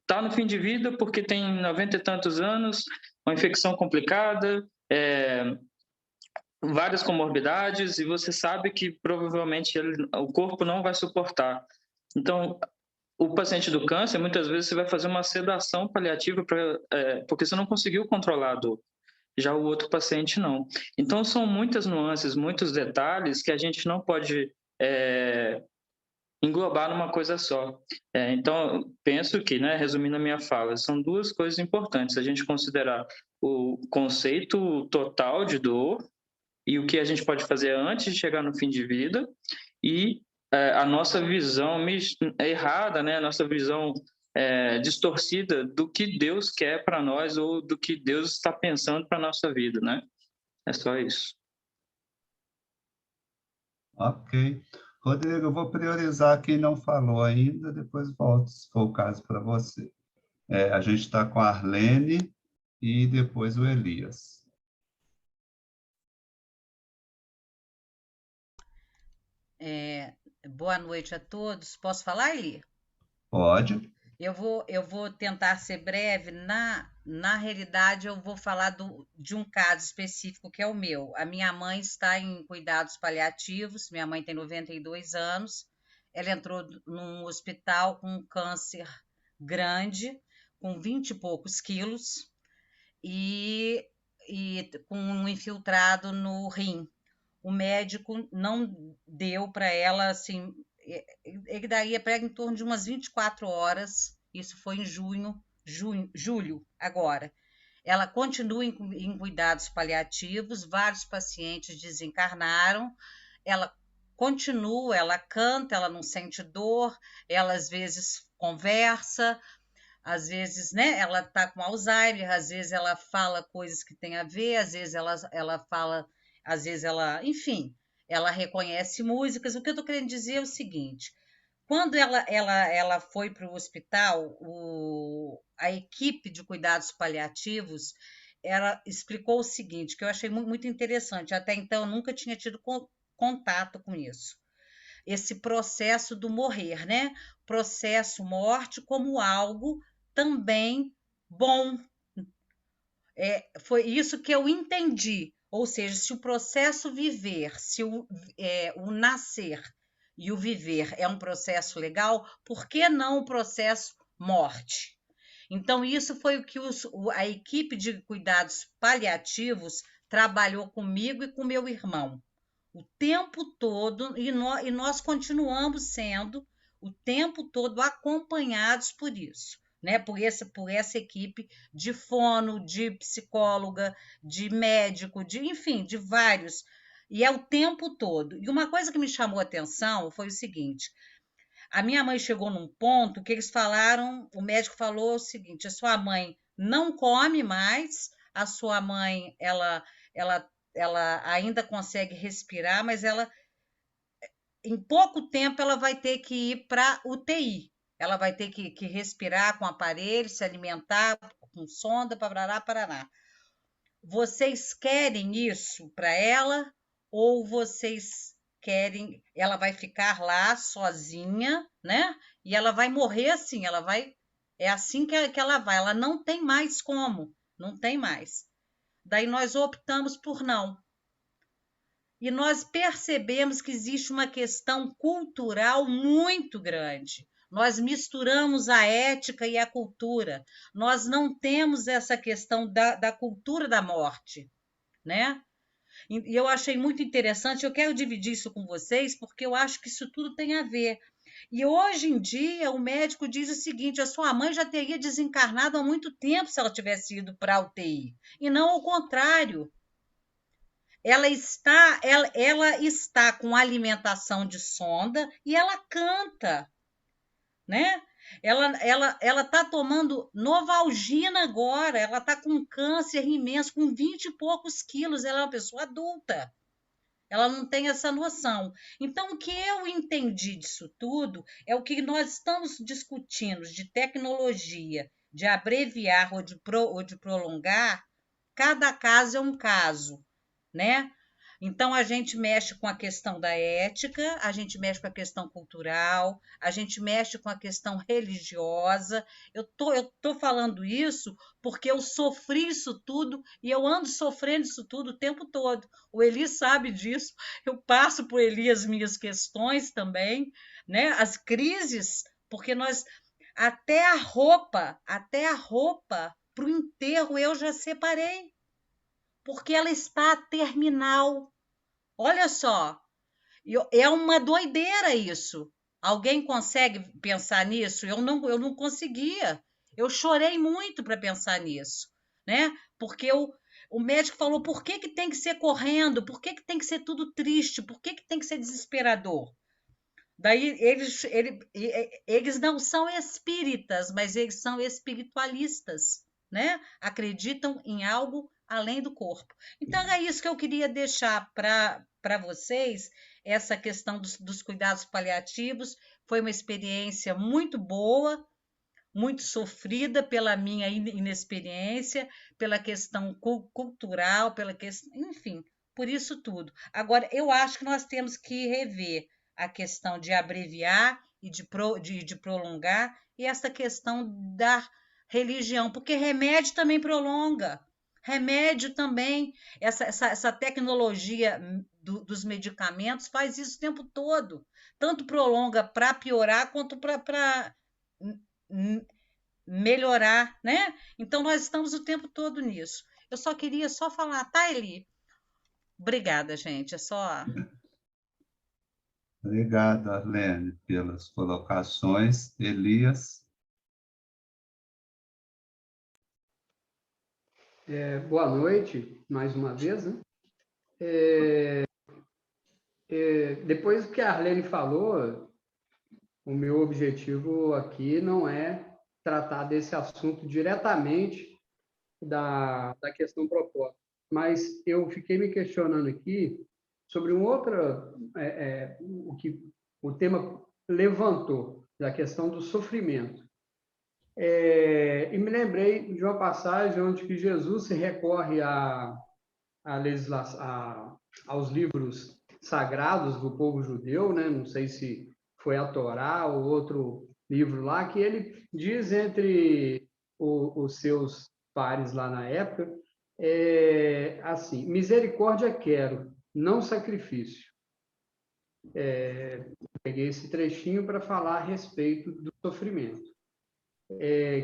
está no fim de vida porque tem 90 e tantos anos, uma infecção complicada, várias comorbidades, e você sabe que provavelmente o corpo não vai suportar. Então, o paciente do câncer, muitas vezes você vai fazer uma sedação paliativa porque você não conseguiu controlar a dor. Já o outro paciente não. Então, são muitas nuances, muitos detalhes que a gente não pode englobar numa coisa só. Então, penso que, né, resumindo a minha fala, são duas coisas importantes. A gente considerar o conceito total de dor e o que a gente pode fazer antes de chegar no fim de vida e a nossa visão errada, né? A nossa visão distorcida do que Deus quer para nós ou do que Deus está pensando para a nossa vida, né? É só isso. Ok. Rodrigo, eu vou priorizar quem não falou ainda, depois volto, se for o caso, para você. A gente está com a Arlene e depois o Elias. Boa noite a todos. Posso falar, Eli? Pode. Eu vou tentar ser breve. Na realidade, eu vou falar de um caso específico que é o meu. A minha mãe está em cuidados paliativos. Minha mãe tem 92 anos. Ela entrou num hospital com um câncer grande, com 20 e poucos quilos, e com um infiltrado no rim. O médico não deu para ela, assim, ele daria para ela em torno de umas 24 horas, isso foi em julho, agora. Ela continua em cuidados paliativos, vários pacientes desencarnaram, ela continua, ela canta, ela não sente dor, ela às vezes conversa, às vezes, né, ela está com Alzheimer, às vezes ela fala coisas que tem a ver, às vezes ela fala... Às vezes enfim, ela reconhece músicas. O que eu estou querendo dizer é o seguinte: quando ela foi para o hospital, a equipe de cuidados paliativos, ela explicou o seguinte, que eu achei muito interessante. Até então, eu nunca tinha tido contato com isso. Esse processo do morrer, né? Processo morte como algo também bom. Foi isso que eu entendi. Ou seja, se o processo viver, se o nascer e o viver é um processo legal, por que não o processo morte? Então, isso foi o que a equipe de cuidados paliativos trabalhou comigo e com meu irmão o tempo todo, e nós continuamos sendo o tempo todo acompanhados por isso, né? Por essa equipe de fono, de psicóloga, de médico, enfim, de vários. E é o tempo todo. E uma coisa que me chamou a atenção foi o seguinte: a minha mãe chegou num ponto que eles falaram, o médico falou o seguinte: a sua mãe não come mais, a sua mãe ela ainda consegue respirar, mas ela em pouco tempo ela vai ter que ir para UTI. Ela vai ter que respirar com aparelho, se alimentar com sonda, parará. Vocês querem isso para ela ou vocês querem? Ela vai ficar lá sozinha, né? E ela vai morrer assim, é assim que ela vai, ela não tem mais como, não tem mais. Daí nós optamos por não. E nós percebemos que existe uma questão cultural muito grande. Nós misturamos a ética e a cultura. Nós não temos essa questão da cultura da morte, né? E eu achei muito interessante, eu quero dividir isso com vocês, porque eu acho que isso tudo tem a ver. E hoje em dia, o médico diz o seguinte: a sua mãe já teria desencarnado há muito tempo se ela tivesse ido para a UTI, e não ao contrário. Ela está com alimentação de sonda e ela canta, né? Ela está tomando Novalgina agora, ela está com um câncer imenso, com 20 e poucos quilos, ela é uma pessoa adulta. Ela não tem essa noção. Então, o que eu entendi disso tudo é o que nós estamos discutindo de tecnologia, de abreviar ou de prolongar. Cada caso é um caso, né? Então, a gente mexe com a questão da ética, a gente mexe com a questão cultural, a gente mexe com a questão religiosa. Eu tô falando isso porque eu sofri isso tudo e eu ando sofrendo isso tudo o tempo todo. O Eli sabe disso, eu passo por Eli as minhas questões também, né? As crises, porque até a roupa para o enterro eu já separei, porque ela está terminal. Olha só, é uma doideira isso. Alguém consegue pensar nisso? Eu não conseguia. Eu chorei muito para pensar nisso, né? Porque o médico falou: por que tem que ser correndo? Por que tem que ser tudo triste? Por que tem que ser desesperador? Daí eles não são espíritas, mas eles são espiritualistas, né? Acreditam em algo além do corpo. Então, é isso que eu queria deixar para vocês, essa questão dos cuidados paliativos. Foi uma experiência muito boa, muito sofrida pela minha inexperiência, pela questão cultural, pela questão, enfim, por isso tudo. Agora, eu acho que nós temos que rever a questão de abreviar e de prolongar, e essa questão da religião, porque remédio também prolonga. Remédio também, essa tecnologia dos medicamentos faz isso o tempo todo. Tanto prolonga para piorar, quanto para melhorar, né? Então, nós estamos o tempo todo nisso. Eu só queria falar, tá, Eli? Obrigada, gente. É só... Obrigado, Arlene, pelas colocações. Elias? Boa noite, mais uma vez, né? Depois do que a Arlene falou, o meu objetivo aqui não é tratar desse assunto diretamente da questão proposta, mas eu fiquei me questionando aqui sobre o que o tema levantou, da questão do sofrimento. E me lembrei de uma passagem onde que Jesus se recorre aos livros sagrados do povo judeu, né? Não sei se foi a Torá ou outro livro lá, que ele diz entre os seus pares lá na época, assim: misericórdia quero, não sacrifício. Peguei esse trechinho para falar a respeito do sofrimento.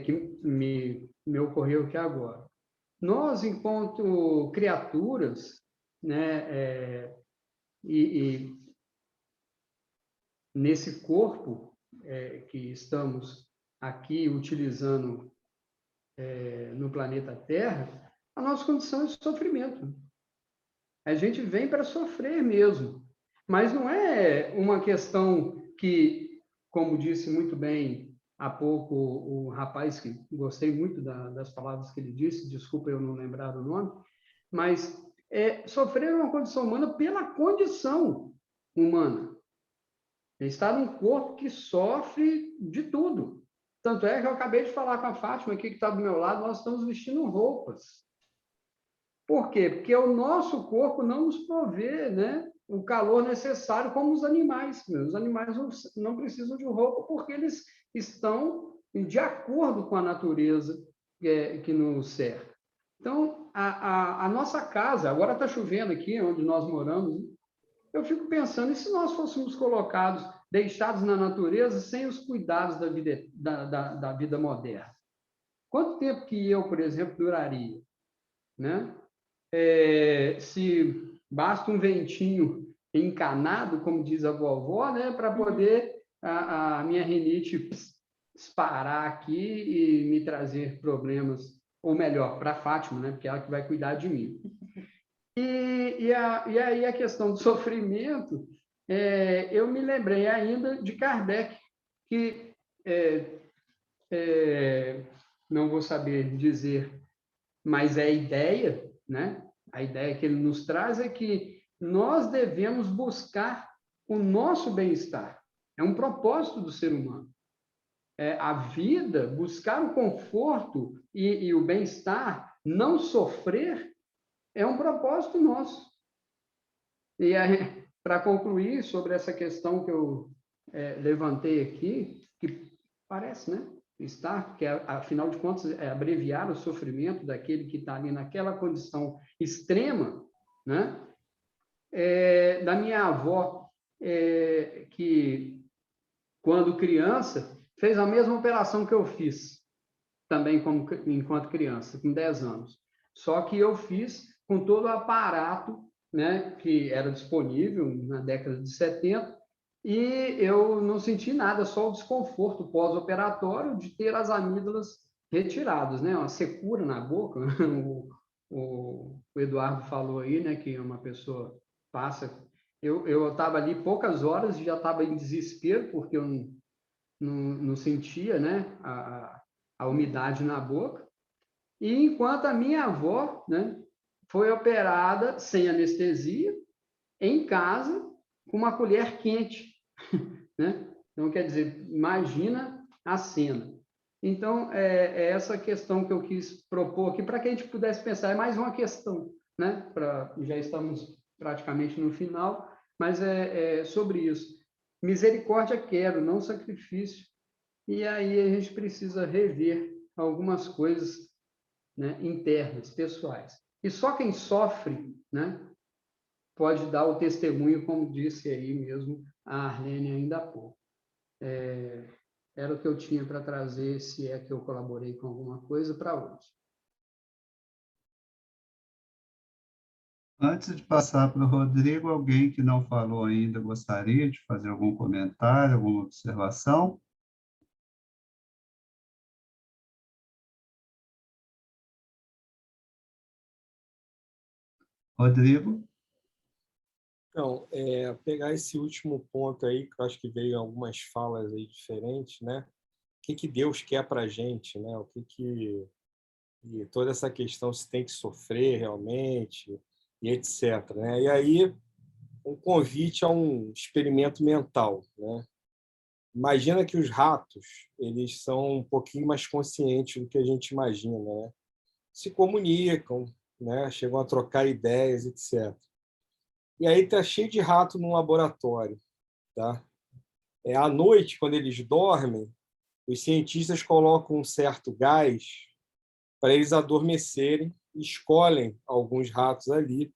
que me ocorreu aqui agora. Nós, enquanto criaturas, né, e nesse corpo que estamos aqui utilizando no planeta Terra, a nossa condição é de sofrimento. A gente vem para sofrer mesmo, mas não é uma questão que, como disse muito bem há pouco o rapaz, que gostei muito das palavras que ele disse, desculpa eu não lembrar o nome, mas sofrer é uma condição humana pela condição humana. Está num corpo que sofre de tudo. Tanto é que eu acabei de falar com a Fátima, aqui que está do meu lado, nós estamos vestindo roupas. Por quê? Porque o nosso corpo não nos provê, né, o calor necessário como os animais. Os animais não precisam de roupa porque eles estão de acordo com a natureza que nos cerca. Então, a nossa casa, agora está chovendo aqui, onde nós moramos, eu fico pensando, e se nós fôssemos colocados, deixados na natureza, sem os cuidados da vida moderna? Quanto tempo que eu, por exemplo, duraria? Né? Se basta um ventinho encanado, como diz a vovó, né, para poder a minha rinite disparar aqui e me trazer problemas, ou melhor, para a Fátima, né, porque é ela que vai cuidar de mim. E aí a questão do sofrimento, eu me lembrei ainda de Kardec, que não vou saber dizer, mas é a ideia, né? A ideia que ele nos traz é que nós devemos buscar o nosso bem-estar. É um propósito do ser humano. A vida, buscar o conforto e o bem-estar, não sofrer, é um propósito nosso. E para concluir sobre essa questão que eu levantei aqui, que parece, né? Estar, que afinal de contas é abreviar o sofrimento daquele que está ali naquela condição extrema, né? Da minha avó, que quando criança fez a mesma operação que eu fiz, também enquanto criança, com 10 anos. Só que eu fiz com todo o aparato, né, que era disponível na década de 70, e eu não senti nada, só o desconforto pós-operatório de ter as amígdalas retiradas, né? Uma secura na boca. O Eduardo falou aí, né, que uma pessoa passa... Eu estava ali poucas horas e já estava em desespero, porque eu não sentia, né, a umidade na boca. E enquanto a minha avó, né, foi operada sem anestesia, em casa, com uma colher quente, né? Então, quer dizer, imagina a cena. Então, é essa questão que eu quis propor aqui, para que a gente pudesse pensar. É mais uma questão, né? Já estamos praticamente no final, mas é sobre isso. Misericórdia quero, não sacrifício. E aí a gente precisa rever algumas coisas, né, internas, pessoais. E só quem sofre, né, pode dar o testemunho, como disse aí mesmo a Arlene ainda há pouco. Era o que eu tinha para trazer, se é que eu colaborei com alguma coisa para hoje. Antes de passar para o Rodrigo, alguém que não falou ainda gostaria de fazer algum comentário, alguma observação? Rodrigo? Então, pegar esse último ponto aí, que eu acho que veio algumas falas aí diferentes, né? O que Deus quer para a gente, né? E toda essa questão se tem que sofrer realmente, e etc. Né? E aí, um convite a um experimento mental, né? Imagina que os ratos, eles são um pouquinho mais conscientes do que a gente imagina, né? Se comunicam, né? Chegam a trocar ideias, etc. E aí está cheio de rato no laboratório. Tá? À noite, quando eles dormem, os cientistas colocam um certo gás para eles adormecerem e escolhem alguns ratos ali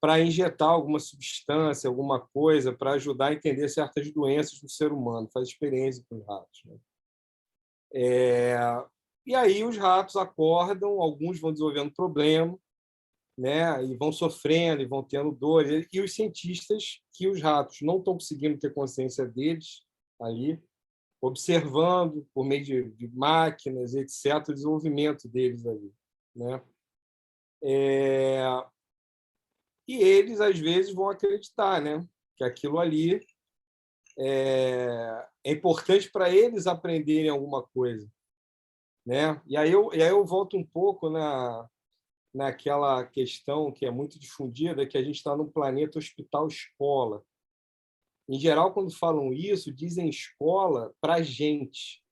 para injetar alguma substância, alguma coisa, para ajudar a entender certas doenças do ser humano, faz experiência com os ratos. Né? E aí os ratos acordam, alguns vão desenvolvendo problema, né? E vão sofrendo, e vão tendo dores. E os cientistas, que os ratos não estão conseguindo ter consciência deles ali, observando por meio de máquinas, etc., o desenvolvimento deles ali, né? E eles, às vezes, vão acreditar, né? Que aquilo ali é importante para eles aprenderem alguma coisa, né? E aí eu volto um pouco naquela questão que é muito difundida, que a gente está num planeta hospital-escola. Em geral, quando falam isso, dizem escola para a gente.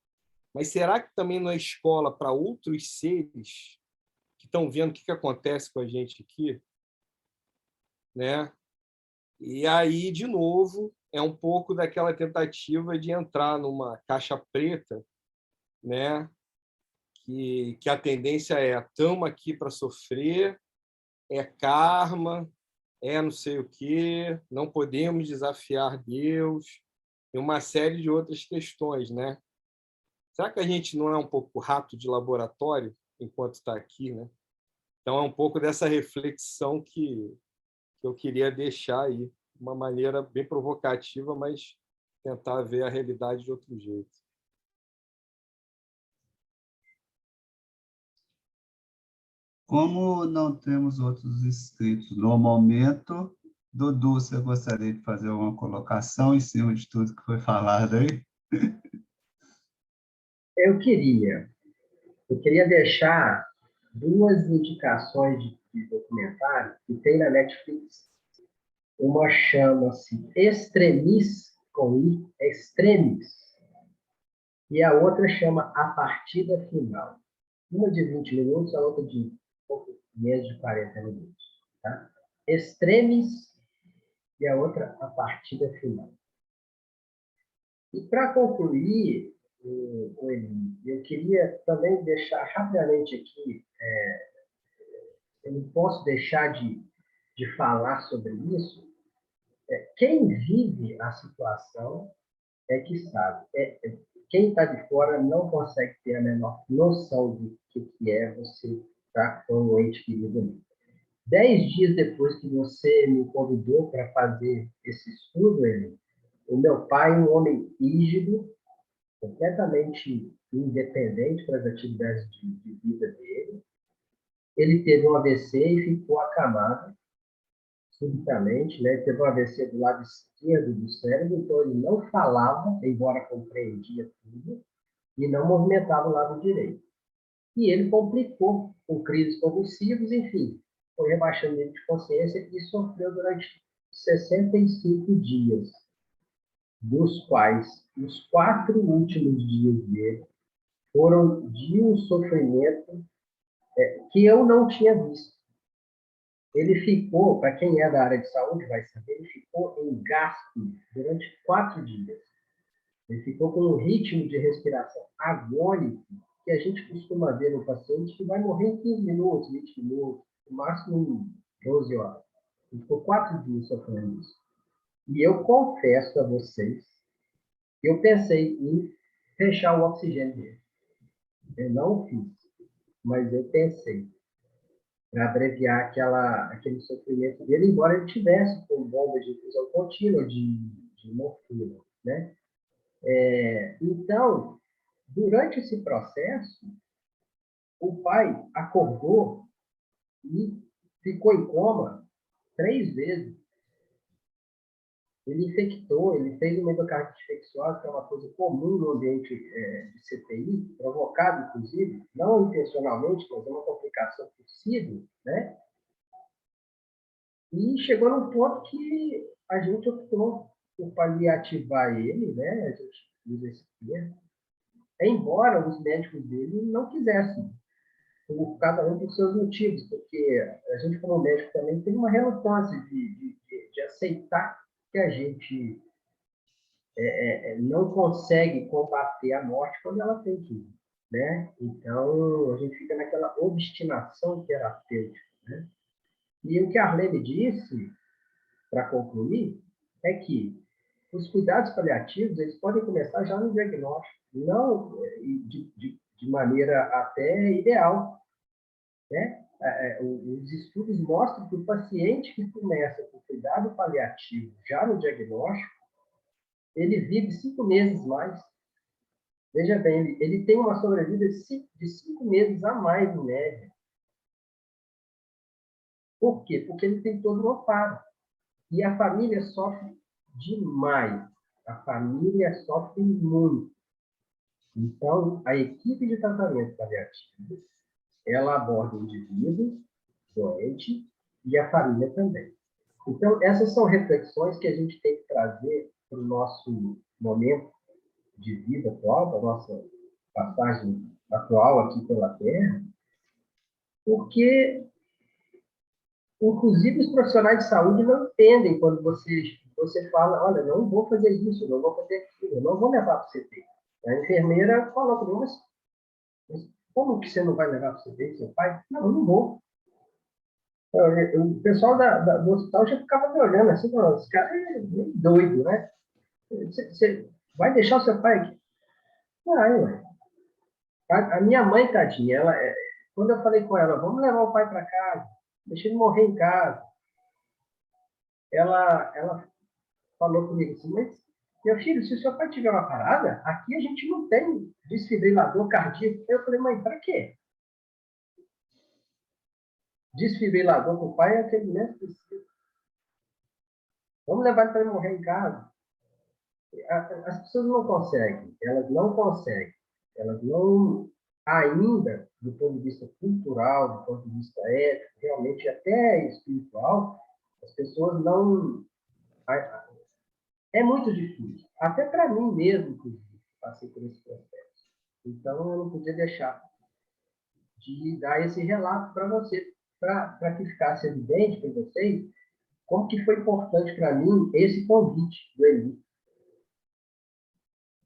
Mas será que também não é escola para outros seres que estão vendo o que acontece com a gente aqui? Né? E aí, de novo, é um pouco daquela tentativa de entrar numa caixa preta, né? Que a tendência é: estamos aqui para sofrer, é karma, é não sei o quê, não podemos desafiar Deus, e uma série de outras questões, né? Será que a gente não é um pouco rato de laboratório enquanto está aqui, né? Então, é um pouco dessa reflexão que eu queria deixar aí, de uma maneira bem provocativa, mas tentar ver a realidade de outro jeito. Como não temos outros inscritos no momento, Dudu, você gostaria de fazer uma colocação em cima de tudo que foi falado aí? Eu queria deixar duas indicações de documentário que tem na Netflix. Uma chama-se Extremis, com I, Extremis, e a outra chama A Partida Final. Uma de 20 minutos, a outra de pouco menos de 40 minutos. Tá? Extremis e a outra A Partida Final. E para concluir, eu queria também deixar rapidamente aqui, eu não posso deixar de falar sobre isso. Quem vive a situação é que sabe. Quem está de fora não consegue ter a menor noção do que é você estar com um ente querido ali. 10 dias depois que você me convidou para fazer esse estudo, o meu pai, um homem rígido, completamente independente para as atividades de vida dele, ele teve um AVC e ficou acamado subitamente, né? Teve um AVC do lado esquerdo do cérebro, então ele não falava, embora compreendia tudo, e não movimentava o lado direito. E ele complicou com crises convulsivas, enfim, foi rebaixando o nível de consciência e sofreu durante 65 dias, dos quais os 4 últimos dias dele foram de um sofrimento que eu não tinha visto. Ele ficou, para quem é da área de saúde vai saber, ele ficou em gasto durante 4 dias. Ele ficou com um ritmo de respiração agônico que a gente costuma ver no paciente que vai morrer em 15 minutos, 20 minutos, no máximo 12 horas. Ele ficou 4 dias sofrendo isso. E eu confesso a vocês que eu pensei em fechar o oxigênio dele. Eu não fiz, mas eu pensei para abreviar aquele sofrimento dele, embora ele tivesse com bombas de infusão contínua de morfina, né? Então, durante esse processo, o pai acordou e ficou em coma 3 vezes. Ele infectou, ele fez uma endocardite infecciosa, que é uma coisa comum no ambiente de CTI, provocado, inclusive, não intencionalmente, mas é uma complicação possível, né? E chegou num ponto que a gente optou por paliativar ele, né? A gente usa esse termo, embora os médicos dele não quisessem, por cada um dos seus motivos, porque a gente, como médico, também tem uma relutância de aceitar que a gente não consegue combater a morte quando ela tem que ir, né? Então, a gente fica naquela obstinação terapêutica, né? E o que a Arlene disse, para concluir, é que os cuidados paliativos, eles podem começar já no diagnóstico, não de maneira até ideal, né? Os estudos mostram que o paciente que começa com cuidado paliativo já no diagnóstico, ele vive 5 meses mais. Veja bem, ele tem uma sobrevida de 5 meses a mais, em média. Por quê? Porque ele tem todo um amparo. E a família sofre demais. A família sofre muito. Então, a equipe de tratamento paliativo, ela aborda o indivíduo doente e a família também. Então, essas são reflexões que a gente tem que trazer para o nosso momento de vida atual, da nossa passagem atual aqui pela Terra, porque, inclusive, os profissionais de saúde não entendem quando você fala, olha, não vou fazer isso, não vou fazer aquilo, não vou levar para o CT. A enfermeira fala comigo, mas como que você não vai levar para o CT, seu pai? Não, eu não vou. O pessoal do hospital já ficava me olhando assim, falando, esse cara é meio doido, né? Você vai deixar o seu pai aqui? Vai, ué. A minha mãe, tadinha, quando eu falei com ela, vamos levar o pai para casa, deixa ele morrer em casa, ela falou comigo assim, mas, meu filho, se o seu pai tiver uma parada, aqui a gente não tem desfibrilador cardíaco. Eu falei, mãe, para quê? Desfibrilador com o pai é aquele mesmo que precisa. Vamos levar ele para ele morrer em casa. As pessoas não conseguem, elas não, ainda, do ponto de vista cultural, do ponto de vista ético, realmente até espiritual, as pessoas não... É muito difícil, até para mim mesmo, inclusive, passei por esse processo. Então, eu não podia deixar de dar esse relato para você, para que ficasse evidente para vocês como que foi importante para mim esse convite do Eli,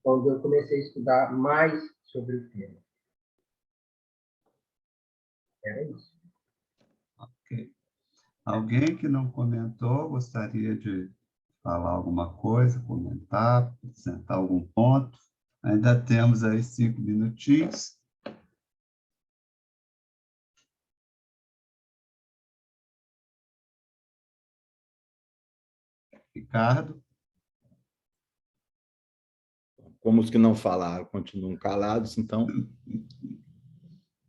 quando eu comecei a estudar mais sobre o tema. Era isso. Ok. Alguém que não comentou, gostaria de falar alguma coisa, comentar, apresentar algum ponto? Ainda temos aí 5 minutinhos. Ricardo? Como os que não falaram continuam calados, então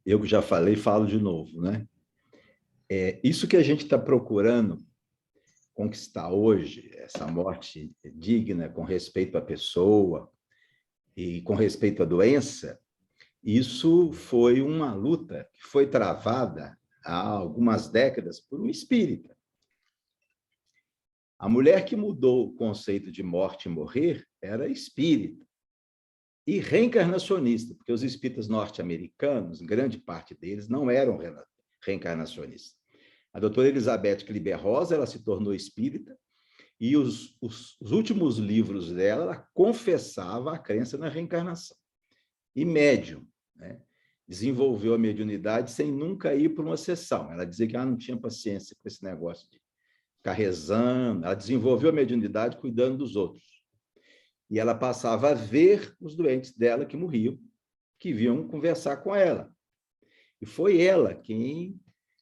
eu que já falei, falo de novo, né? Isso que a gente está procurando conquistar hoje, essa morte digna, com respeito à pessoa e com respeito à doença, isso foi uma luta que foi travada há algumas décadas por um espírita. A mulher que mudou o conceito de morte e morrer era espírita e reencarnacionista, porque os espíritas norte-americanos, grande parte deles, não eram reencarnacionistas. A doutora Elizabeth Kliber-Rosa, ela se tornou espírita e os últimos livros dela, ela confessava a crença na reencarnação. E médium, né? Desenvolveu a mediunidade sem nunca ir para uma sessão. Ela dizia que ela não tinha paciência com esse negócio de ficar rezando. Ela desenvolveu a mediunidade cuidando dos outros. E ela passava a ver os doentes dela que morriam, que vinham conversar com ela. E foi ela quem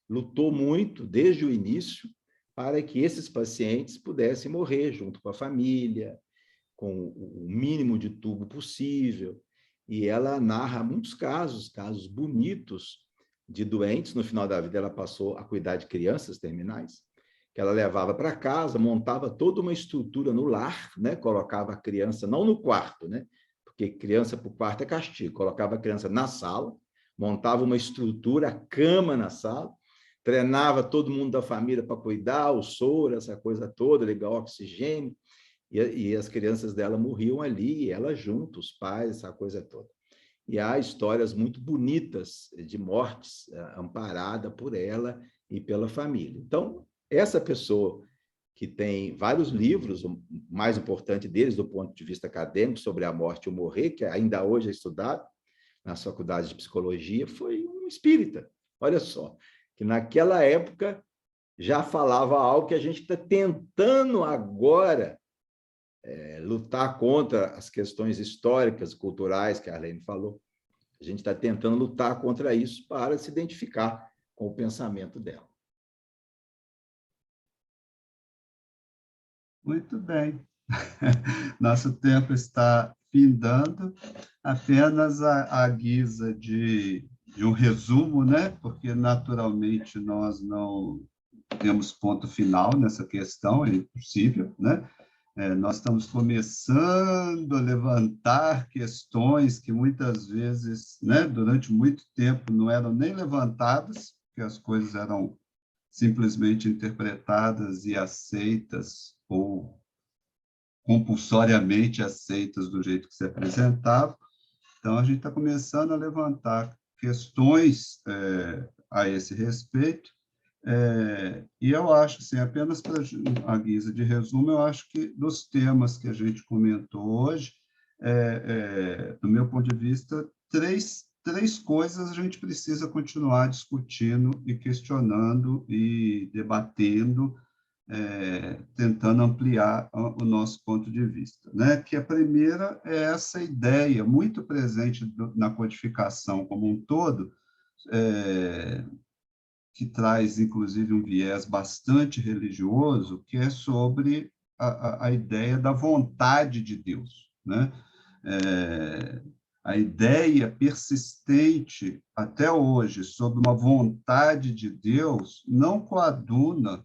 lutou muito, desde o início, para que esses pacientes pudessem morrer junto com a família, com o mínimo de tubo possível. E ela narra muitos casos bonitos de doentes. No final da vida, ela passou a cuidar de crianças terminais, que ela levava para casa, montava toda uma estrutura no lar, né? Colocava a criança, não no quarto, né? Porque criança para o quarto é castigo. Colocava a criança na sala, montava uma estrutura, a cama na sala, treinava todo mundo da família para cuidar, o soro, essa coisa toda, ligar o oxigênio, e as crianças dela morriam ali, e ela junto, os pais, essa coisa toda. E há histórias muito bonitas de mortes amparada por ela e pela família. Então, essa pessoa que tem vários livros, o mais importante deles, do ponto de vista acadêmico, sobre a morte e o morrer, que ainda hoje é estudado nas faculdades de psicologia, foi um espírita. Olha só, que naquela época já falava algo que a gente está tentando agora lutar contra as questões históricas, culturais, que a Arlene falou. A gente está tentando lutar contra isso para se identificar com o pensamento dela. Muito bem. Nosso tempo está findando, apenas à guisa de um resumo, né? Porque, naturalmente, nós não temos ponto final nessa questão, é impossível, né? Nós estamos começando a levantar questões que muitas vezes, né, durante muito tempo, não eram nem levantadas, porque as coisas eram simplesmente interpretadas e aceitas, ou compulsoriamente aceitas do jeito que se apresentava. Então, a gente está começando a levantar questões a esse respeito, e eu acho, assim, apenas para a guisa de resumo, eu acho que dos temas que a gente comentou hoje, do meu ponto de vista, três coisas a gente precisa continuar discutindo e questionando e debatendo, tentando ampliar o nosso ponto de vista, né? Que a primeira é essa ideia muito presente na codificação como um todo, que traz, inclusive, um viés bastante religioso, que é sobre a ideia da vontade de Deus, né? A ideia persistente até hoje sobre uma vontade de Deus não coaduna,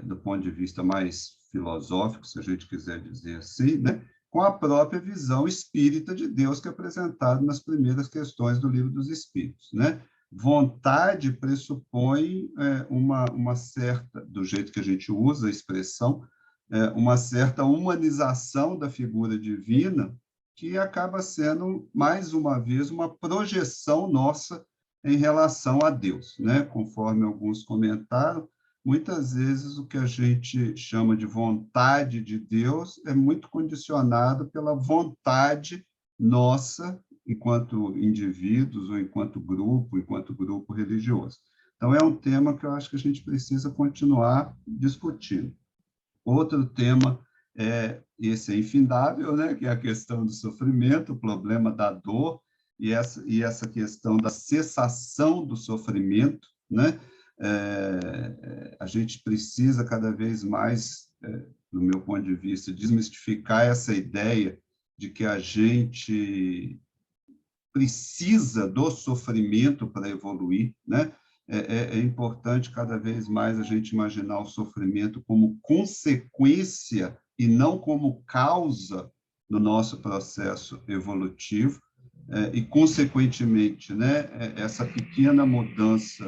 do ponto de vista mais filosófico, se a gente quiser dizer assim, né, com a própria visão espírita de Deus que é apresentada nas primeiras questões do Livro dos Espíritos, né? Vontade pressupõe uma certa, do jeito que a gente usa a expressão, uma certa humanização da figura divina, que acaba sendo, mais uma vez, uma projeção nossa em relação a Deus, né? Conforme alguns comentaram, muitas vezes o que a gente chama de vontade de Deus é muito condicionado pela vontade nossa, enquanto indivíduos ou enquanto grupo religioso. Então, é um tema que eu acho que a gente precisa continuar discutindo. Outro tema esse é infindável, né? Que é a questão do sofrimento, o problema da dor, e essa questão da cessação do sofrimento, né? A gente precisa cada vez mais, do meu ponto de vista, desmistificar essa ideia de que a gente precisa do sofrimento para evoluir, né? É importante cada vez mais a gente imaginar o sofrimento como consequência e não como causa do nosso processo evolutivo, e, consequentemente, né, essa pequena mudança,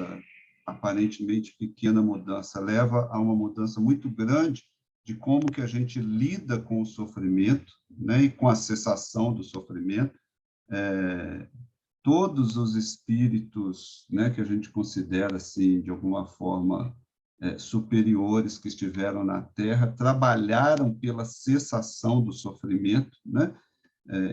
aparentemente pequena mudança, leva a uma mudança muito grande de como que a gente lida com o sofrimento, né, e com a cessação do sofrimento. Todos os espíritos, né, que a gente considera, assim, de alguma forma, superiores que estiveram na Terra, trabalharam pela cessação do sofrimento, né?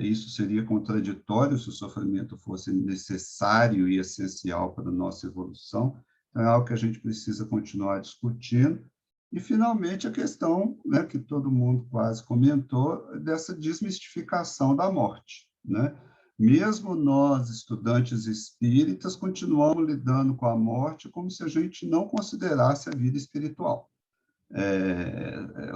Isso seria contraditório se o sofrimento fosse necessário e essencial para a nossa evolução. Então, é algo que a gente precisa continuar discutindo. E, finalmente, a questão, né, que todo mundo quase comentou, dessa desmistificação da morte, né? Mesmo nós, estudantes espíritas, continuamos lidando com a morte como se a gente não considerasse a vida espiritual.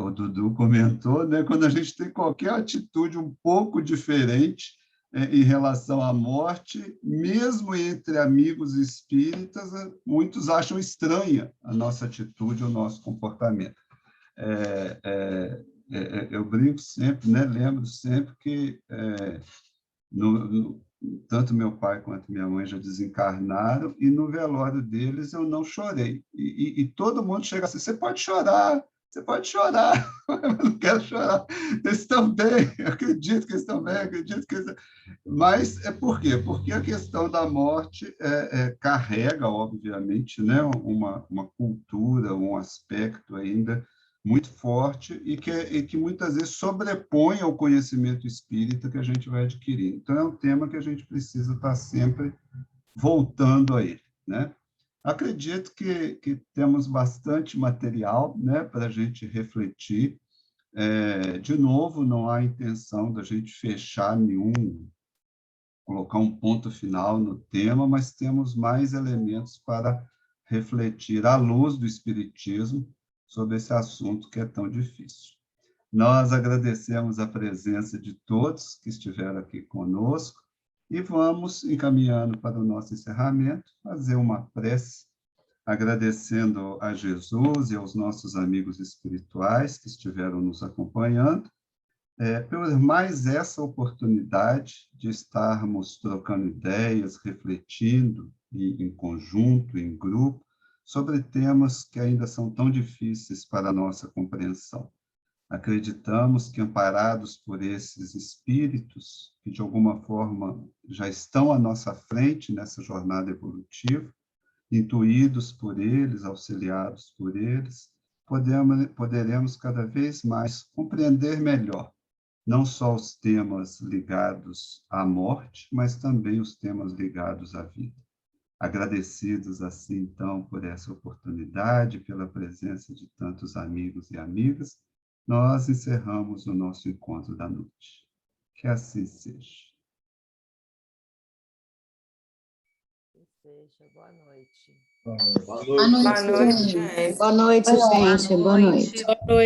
O Dudu comentou, né, quando a gente tem qualquer atitude um pouco diferente em relação à morte, mesmo entre amigos espíritas, muitos acham estranha a nossa atitude, o nosso comportamento. Eu brinco sempre, né, lembro sempre que tanto meu pai quanto minha mãe já desencarnaram, e no velório deles eu não chorei. E todo mundo chega assim, você pode chorar, eu não quero chorar, eles estão bem, eu acredito que eles estão bem, acredito que eles... Mas por quê? Porque a questão da morte carrega, obviamente, né, uma cultura, um aspecto ainda muito forte e que muitas vezes sobrepõe ao conhecimento espírita que a gente vai adquirir. Então, é um tema que a gente precisa estar sempre voltando a ele, né? Acredito que temos bastante material, né, para a gente refletir. De novo, não há intenção da gente fechar colocar um ponto final no tema, mas temos mais elementos para refletir à luz do Espiritismo sobre esse assunto que é tão difícil. Nós agradecemos a presença de todos que estiveram aqui conosco e vamos, encaminhando para o nosso encerramento, fazer uma prece, agradecendo a Jesus e aos nossos amigos espirituais que estiveram nos acompanhando, por mais essa oportunidade de estarmos trocando ideias, refletindo em conjunto, em grupo, sobre temas que ainda são tão difíceis para a nossa compreensão. Acreditamos que, amparados por esses espíritos, que de alguma forma já estão à nossa frente nessa jornada evolutiva, intuídos por eles, auxiliados por eles, poderemos cada vez mais compreender melhor, não só os temas ligados à morte, mas também os temas ligados à vida. Agradecidos, assim, então, por essa oportunidade, pela presença de tantos amigos e amigas, nós encerramos o nosso encontro da noite. Que assim seja. Boa noite. Boa noite. Boa noite, gente. Boa noite, gente. Boa noite.